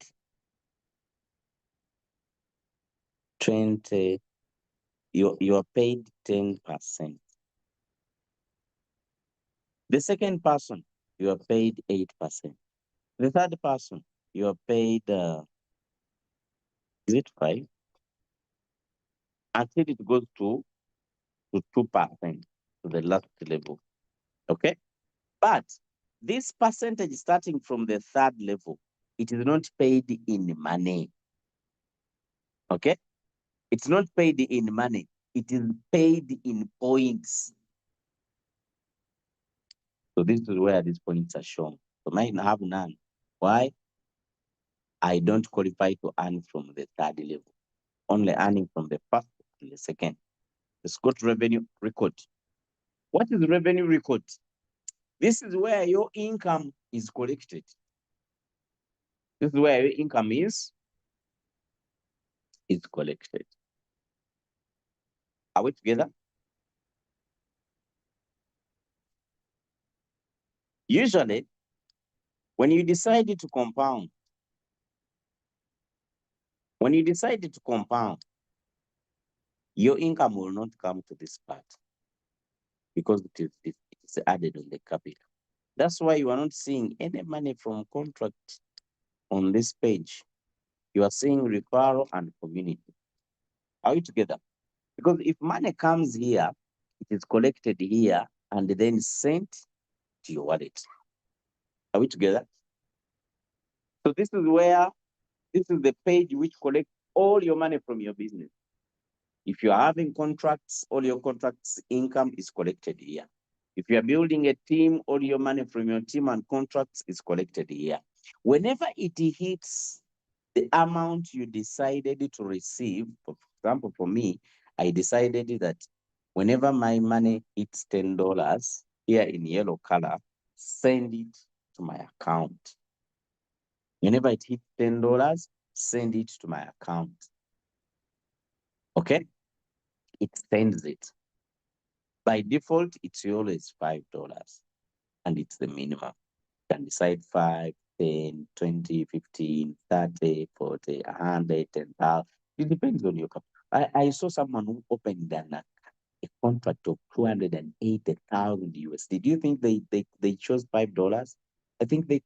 A: 20, you are paid 10%. The second person, you are paid 8%. The third person, you are paid, is it 5? Until it goes to 2% to the last level. Okay? But this percentage starting from the third level, it is not paid in money. Okay? It's not paid in money. It is paid in points. So this is where these points are shown. So mine have none. Why? I don't qualify to earn from the third level. Only earning from the first and the second. Let's go to revenue record. What is revenue record? This is where your income is collected. This is where your income is collected. Are we together? Usually, when you decided to compound, your income will not come to this part because it is added on the capital. That's why you are not seeing any money from contract on this page. You are seeing referral and community. Are we together? Because if money comes here, it is collected here and then sent to your wallet. Are we together? So this is the page which collects all your money from your business. If you are having contracts, all your contracts income is collected here. If you are building a team, all your money from your team and contracts is collected here. Whenever it hits the amount you decided to receive, for example, for me, I decided that whenever my money hits $10 here in yellow color, send it to my account. Whenever it hits $10, send it to my account. Okay? It sends it. By default, it's always $5, and it's the minimum. You can decide 5, 10, 20, 15, 30, 40, 100, 10,000. It depends on your company. I saw someone who opened a contract of 280,000 USD. Do you think they chose $5? I think they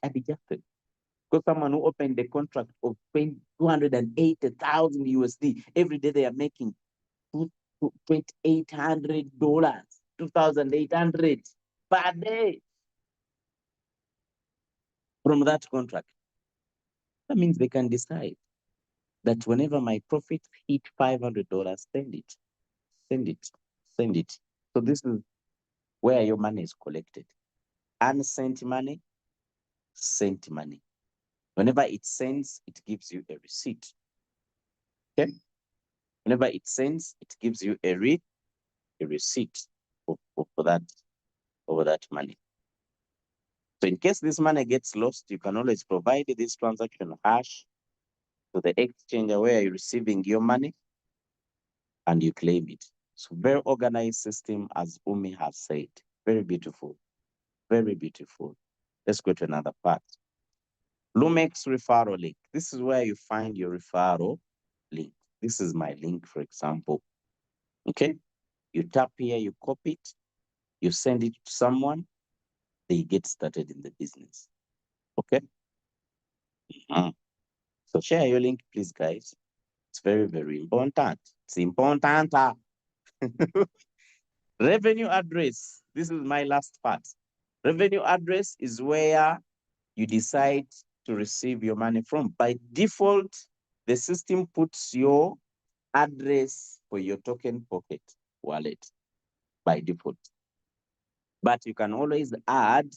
A: adjusted. Because someone who opened a contract of 280,000 USD, every day they are making $2,800, $2,800 per day from that contract. That means they can decide that whenever my profit hit $500, send it, send it, send it. So this is where your money is collected. Unsent money, sent money. Whenever it sends, it gives you a receipt. Okay? Whenever it sends, it gives you a receipt for that money. So in case this money gets lost, you can always provide this transaction hash to the exchanger where you're receiving your money and you claim it. So very organized system, as Umi has said. Very beautiful. Very beautiful. Let's go to another part. Lumex referral link. This is where you find your referral link. This is my link, for example. Okay? You tap here, you copy it, you send it to someone, they get started in the business. Okay? So share your link, please, guys. It's very, very important. It's important. Revenue address. This is my last part. Revenue address is where you decide to receive your money from. By default, the system puts your address for your token pocket wallet by default. But you can always add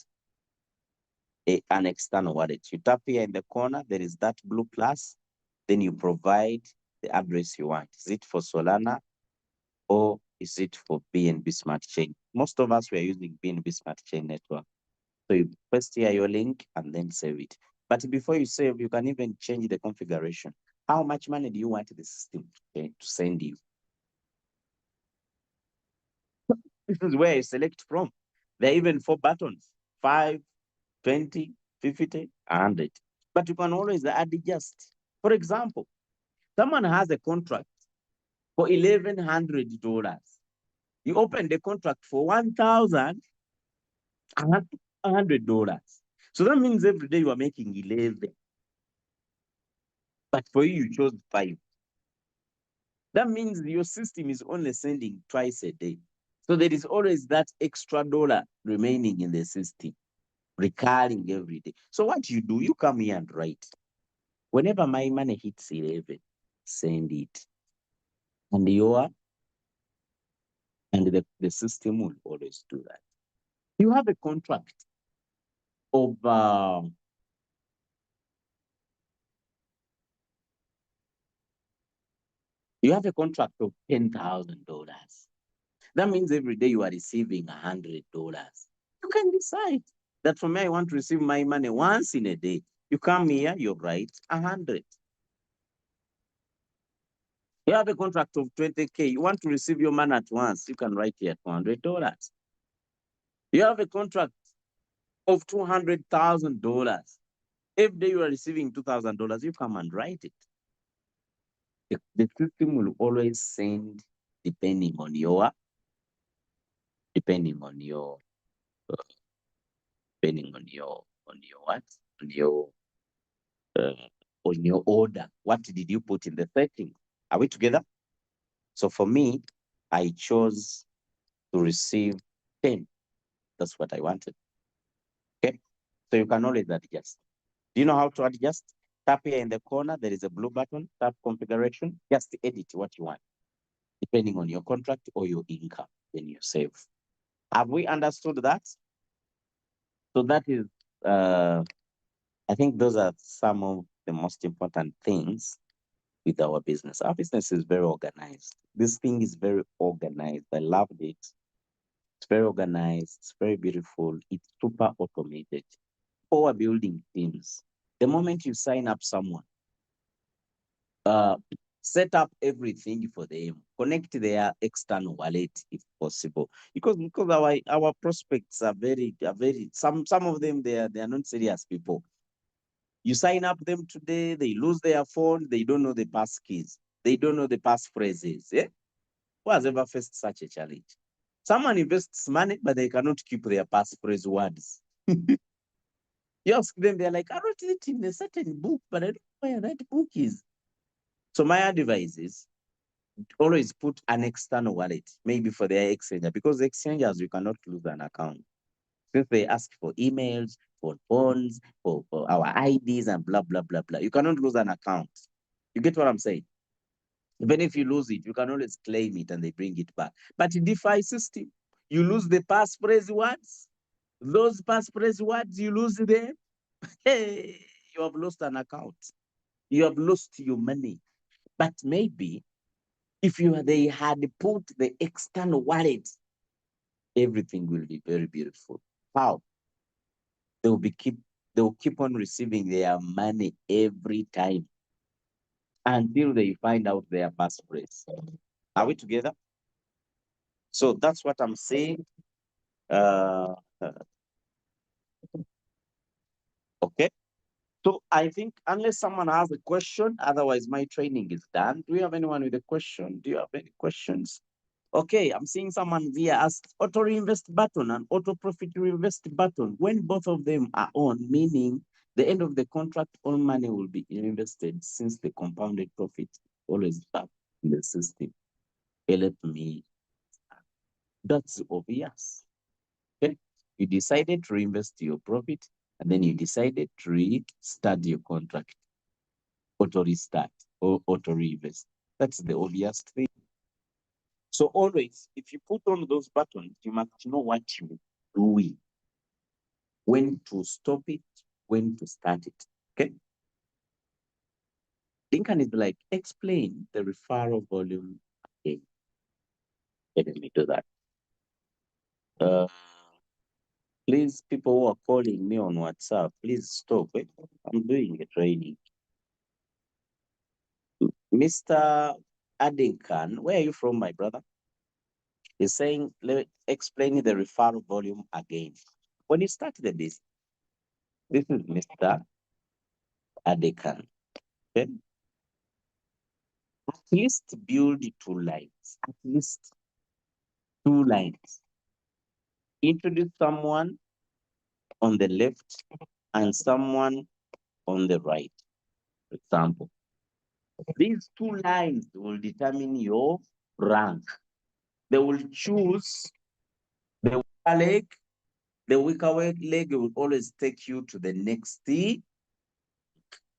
A: an external wallet. You tap here in the corner, there is that blue plus, then you provide the address you want. Is it for Solana or is it for BNB Smart Chain? Most of us were using BNB Smart Chain network. So you paste here your link and then save it. But before you save, you can even change the configuration. How much money do you want the system to send you? This is where you select from. There are even 4 buttons, 5, 20, 50, 100. But you can always adjust. For example, someone has a contract for $1,100. You open the contract for $1,100. So that means every day you are making 11. But for you chose 5. That means your system is only sending twice a day. So there is always that extra dollar remaining in the system, recurring every day. So what you do, you come here and write. Whenever my money hits 11, send it. And the system will always do that. You have a contract of you have a contract of $10,000. That means every day you are receiving $100. You can decide that for me, I want to receive my money once in a day. You come here, you write 100. You have a contract of 20K. You want to receive your money at once. You can write here $200. You have a contract of $200,000. Every day you are receiving $2,000, you come and write it. The system will always send depending on your uh, depending on your what uh, on your order. What did you put in the setting? Are we together? So for me, I chose to receive 10. That's what I wanted. Okay. So you can always adjust. Do you know how to adjust? Tap here in the corner. There is a blue button. Tap configuration. Just edit what you want, depending on your contract or your income. Then you save. Have we understood that? So that is, I think those are some of the most important things with our business. Our business is very organized. This thing is very organized. I loved it. It's very organized. It's very beautiful. It's super automated. For building teams, the moment you sign up someone, uh, set up everything for them, connect their external wallet if possible, because our prospects are very some of them they are not serious people. You sign up them today, they lose their phone, they don't know the pass keys, they don't know the pass phrases. Yeah, who has ever faced such a challenge? Someone invests money, but they cannot keep their passphrase words. You ask them, they're like, I wrote it in a certain book, but I don't know where that book is. So my advice is always put an external wallet, maybe for their exchanger, because exchangers, you cannot lose an account. Since they ask for emails, for phones, for our IDs and blah, blah, blah, blah. You cannot lose an account. You get what I'm saying? Even if you lose it, you can always claim it and they bring it back. But in DeFi system, you lose the passphrase words. Those passphrase words, you lose them. Hey, you have lost an account. You have lost your money. But maybe if they had put the external wallet, everything will be very beautiful. How? They will keep on receiving their money every time until they find out their passphrase. Are we together? So that's what I'm saying. Uh, okay. So I think unless someone has a question, otherwise my training is done. Do you have anyone with a question? Do you have any questions? Okay, I'm seeing someone here asked auto reinvest button and auto profit reinvest button. When both of them are on, meaning the end of the contract, all money will be invested since the compounded profit always up in the system. Help me. That's obvious. Okay, you decided to reinvest your profit, and then you decided to restart your contract, auto restart or auto reinvest. That's the obvious thing. So always, if you put on those buttons, you must know what you're doing, when to stop it, when to start it. Okay. Lincoln is like, explain the referral volume again. Let me do that. Please, people who are calling me on WhatsApp, please stop. I'm doing a training. Mr. Adinkan, where are you from, my brother? He's saying, explain the referral volume again. When you start the business, this is Mr. Adekan. Okay? At least build 2 lines. At least 2 lines. Introduce someone on the left and someone on the right. For example, these 2 lines will determine your rank. They will choose the weaker leg. The weaker leg will always take you to the next T.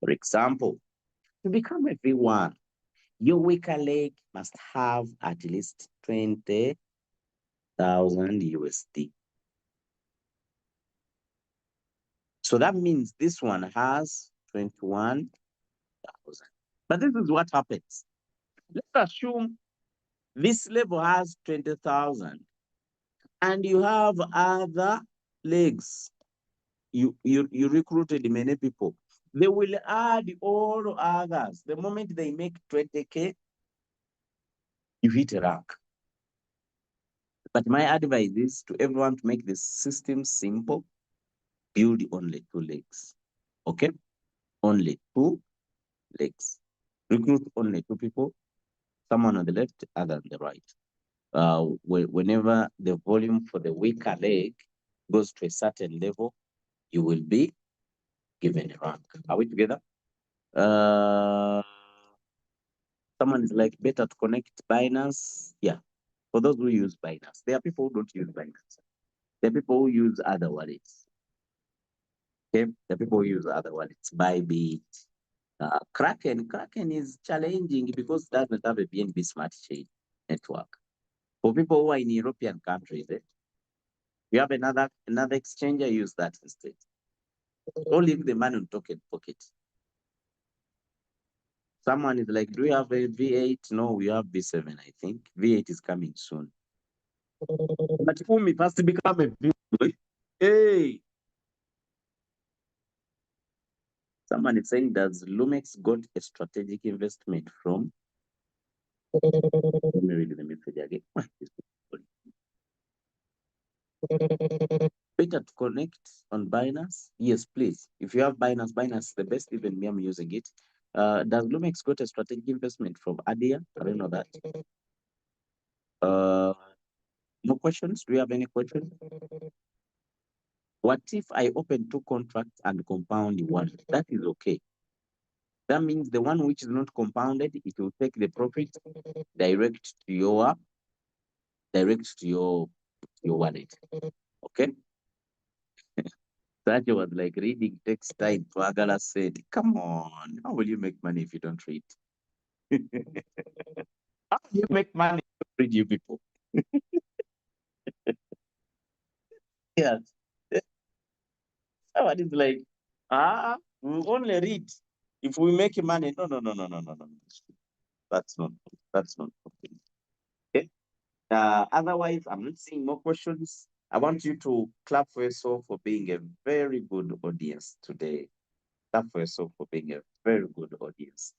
A: For example, to become a V1, your weaker leg must have at least 20,000 USD. So that means this one has 21,000. But this is what happens. Let's assume this level has 20,000 and you have other legs. You recruited many people. They will add all others. The moment they make 20K, you hit a rank. But my advice is to everyone to make this system simple. Build only 2 legs. Okay? Only 2 legs. Recruit only 2 people, someone on the left, other on the right. Whenever the volume for the weaker leg goes to a certain level, you will be given a rank. Are we together? Someone is like, better to connect Binance. Yeah. For those who use Binance, there are people who don't use Binance. There are people who use other wallets. Okay? There are people who use other wallets. Bybit, Kraken. Kraken is challenging because it doesn't have a BNB smart chain network. For people who are in European countries, you have another exchanger, use that instead. Don't leave the money in token pocket. Someone is like, do we have a V8? No, we have V7, I think. V8 is coming soon. But for me, first become a V8. Hey! Someone is saying, does Lumex got a strategic investment from? Let me read the message again. Better to connect on Binance? Yes, please. If you have Binance, Binance is the best. Even me, I'm using it. Does Lumex got a strategic investment from Adia? I don't know that. No questions? Do you have any questions? What if I open 2 contracts and compound one? That is okay. That means the one which is not compounded, it will take the profit direct to your wallet. Okay? That was like reading takes time. Twagala said, come on, how will you make money if you don't read? How do you make money if you read, you people? Yes. Someone is like, we only read if we make money. No, no, no, no, no, no, no. That's not okay. Okay. Otherwise, I'm not seeing more questions. I want you to clap for yourself for being a very good audience today. Clap for yourself for being a very good audience.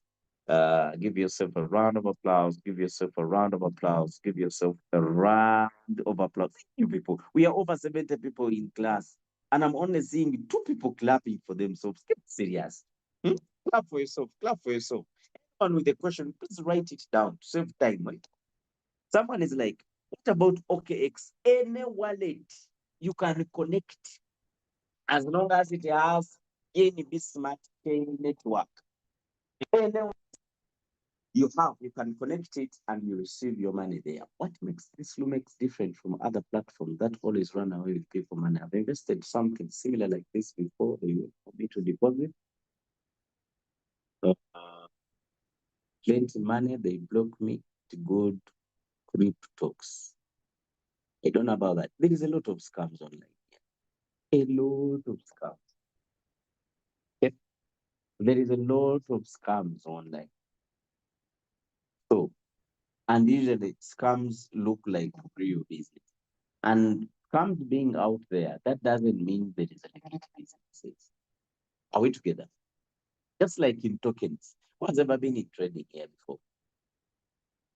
A: Give yourself a round of applause. Give yourself a round of applause. Give yourself a round of applause. Thank you, people. We are over 70 people in class, and I'm only seeing 2 people clapping for themselves. Get serious. Hmm? Clap for yourself. Clap for yourself. Anyone with a question, please write it down to save time. Right? Someone is like, what about OKX? Any wallet you can connect as long as it has NB Smart Chain network. Any you can connect it and you receive your money there. What makes this Lumex different from other platforms that always run away with people money? I've invested something similar like this before. They want me to deposit plenty money. They block me to go to cryptos. I don't know about that. There is a lot of scams online. A lot of scams. Okay? There is a lot of scams online. So, and usually scams look like real business. And scams being out there, that doesn't mean there is a legit business. Are we together? Just like in tokens. Who has ever been in trading here before?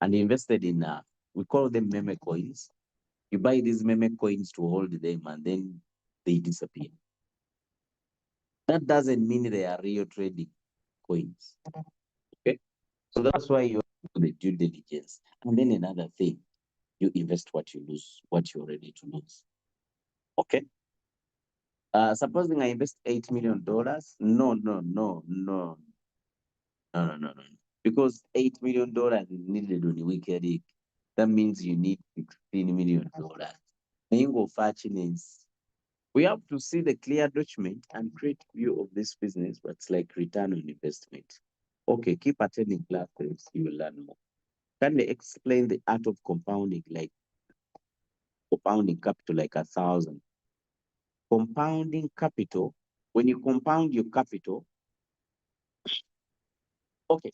A: And invested in, we call them meme coins. You buy these meme coins to hold them and then they disappear. That doesn't mean they are real trading coins. Okay. So that's why you do the due diligence. And then another thing, you invest what you lose, what you're ready to lose. Okay. Supposing I invest $8 million. No. Because $8 million is needed on a weekly. That means you need $16 million. Mango finance. We have to see the clear document and create view of this business, what's like return on investment. Okay, keep attending classes, you will learn more. Can they explain the art of compounding, like compounding capital like 1,000? Compounding capital, when you compound your capital, okay,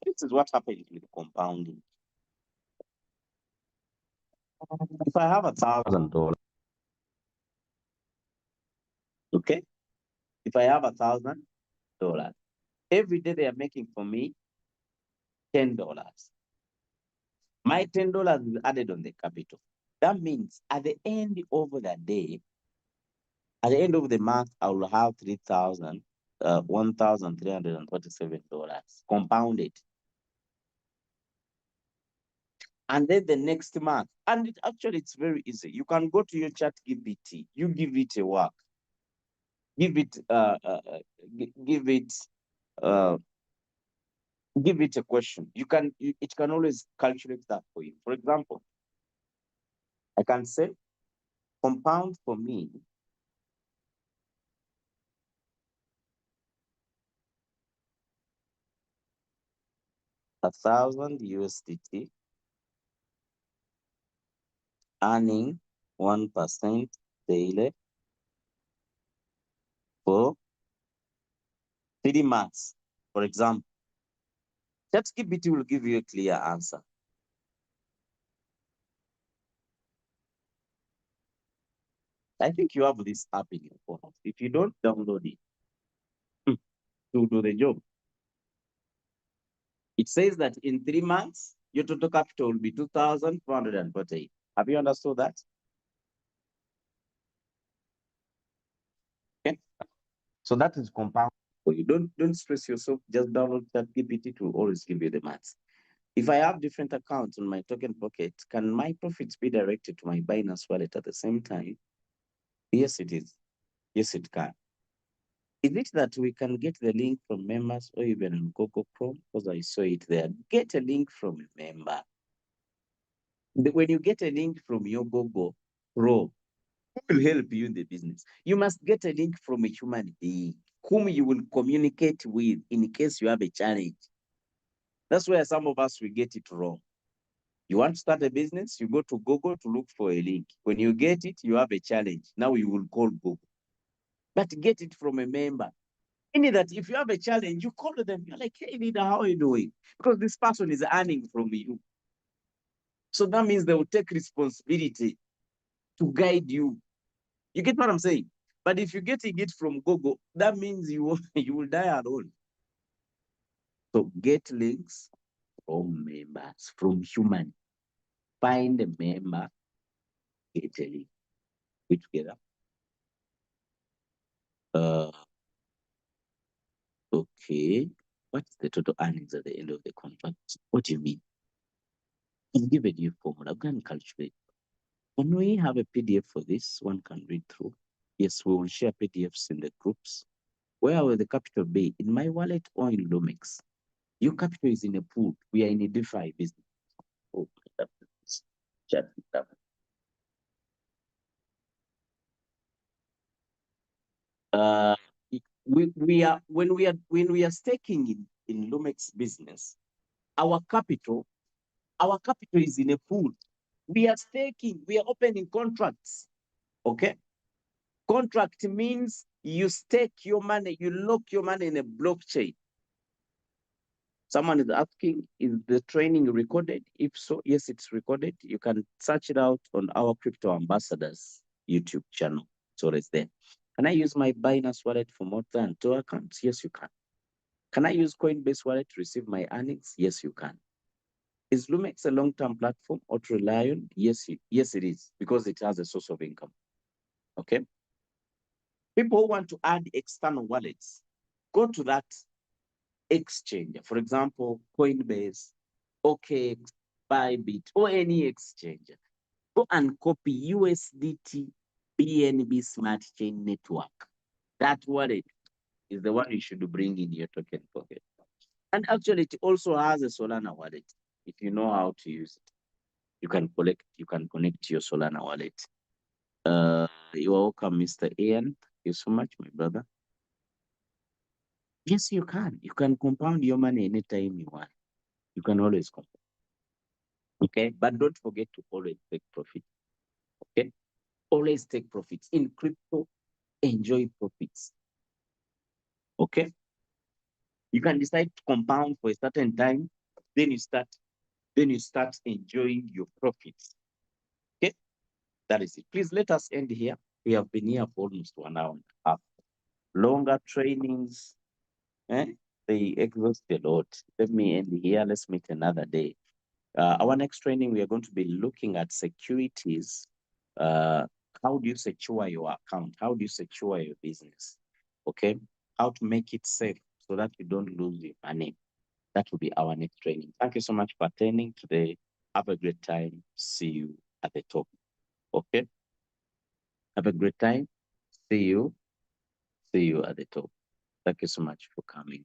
A: this is what happens with compounding. If I have $1,000, okay, if I have $1,000, every day they are making for me $10. My $10 is added on the capital. That means at the end of the day, at the end of the month, I will have $1,347 compounded. And then the next month, and it's very easy. You can go to your ChatGPT, you give it a work, give it a question. It can always calculate that for you. For example, I can say compound for me $1,000 USDT, earning 1% daily for 3 months. For example, ChatGPT will give you a clear answer. I think you have this app in your phone. If you don't download it, to do the job. It says that in 3 months, your total capital will be 2,448. Have you understood that? Okay. So that is compound for you. Don't stress yourself. Just download ChatGPT to always give you the maths. If I have different accounts on my token pocket, can my profits be directed to my Binance wallet at the same time? Yes, it is. Yes, it can. Is it that we can get the link from members or even on Google Chrome? Because I saw it there. Get a link from a member. When you get a link from your Google Chrome, who will help you in the business? You must get a link from a human being whom you will communicate with in case you have a challenge. That's where some of us will get it wrong. You want to start a business, you go to Google to look for a link. When you get it, you have a challenge. Now you will call Google. But get it from a member. Meaning that if you have a challenge, you call them. You're like, hey, leader, how are you doing? Because this person is earning from you. So that means they will take responsibility to guide you. You get what I'm saying? But if you're getting it from Google, that means you will die alone. So get links from members, from human. Find a member, get a link. We together. Okay. What's the total earnings at the end of the contract? What do you mean? I'm giving you a formula. Go and calculate. When we have a PDF for this, one can read through. Yes, we will share PDFs in the groups. Where will the capital be? In my wallet or in Lumex? Your capital is in a pool. We are in a DeFi business. Oh, chat it up. When we are staking in Lumex business, our capital is in a pool. We are staking, we are opening contracts. Okay? Contract means you stake your money, you lock your money in a blockchain. Someone is asking, is the training recorded? If so, yes, it's recorded. You can search it out on our crypto ambassadors. YouTube channel. It's always there. Can I use my Binance wallet for more than 2 accounts? Yes, you can. Can I use Coinbase wallet to receive my earnings? Yes, you can. Is Lumex a long-term platform or to rely on? Yes, yes, it is, because it has a source of income. Okay. People who want to add external wallets, go to that exchange. For example, Coinbase, OKX, Bybit, or any exchange. Go and copy USDT BNB Smart Chain Network. That wallet is the one you should bring in your token pocket. And actually, it also has a Solana wallet. If you know how to use it, you can connect your Solana wallet. You're welcome, Mr. Ian. Thank you so much, my brother. Yes, you can. You can compound your money anytime you want. You can always compound. Okay, but don't forget to always take profit. Okay, always take profits in crypto. Enjoy profits. Okay, you can decide to compound for a certain time, then you start enjoying your profits. Okay, that is it. Please let us end here. We have been here for almost 1 hour and a half. Longer trainings, they exhaust a lot. Let me end here. Let's meet another day. Our next training, we are going to be looking at securities. How do you secure your account? How do you secure your business? Okay, how to make it safe so that you don't lose your money. That will be our next training. Thank you so much for attending today. Have a great time. See you at the top. Okay, have a great time. See you at the top. Thank you so much for coming.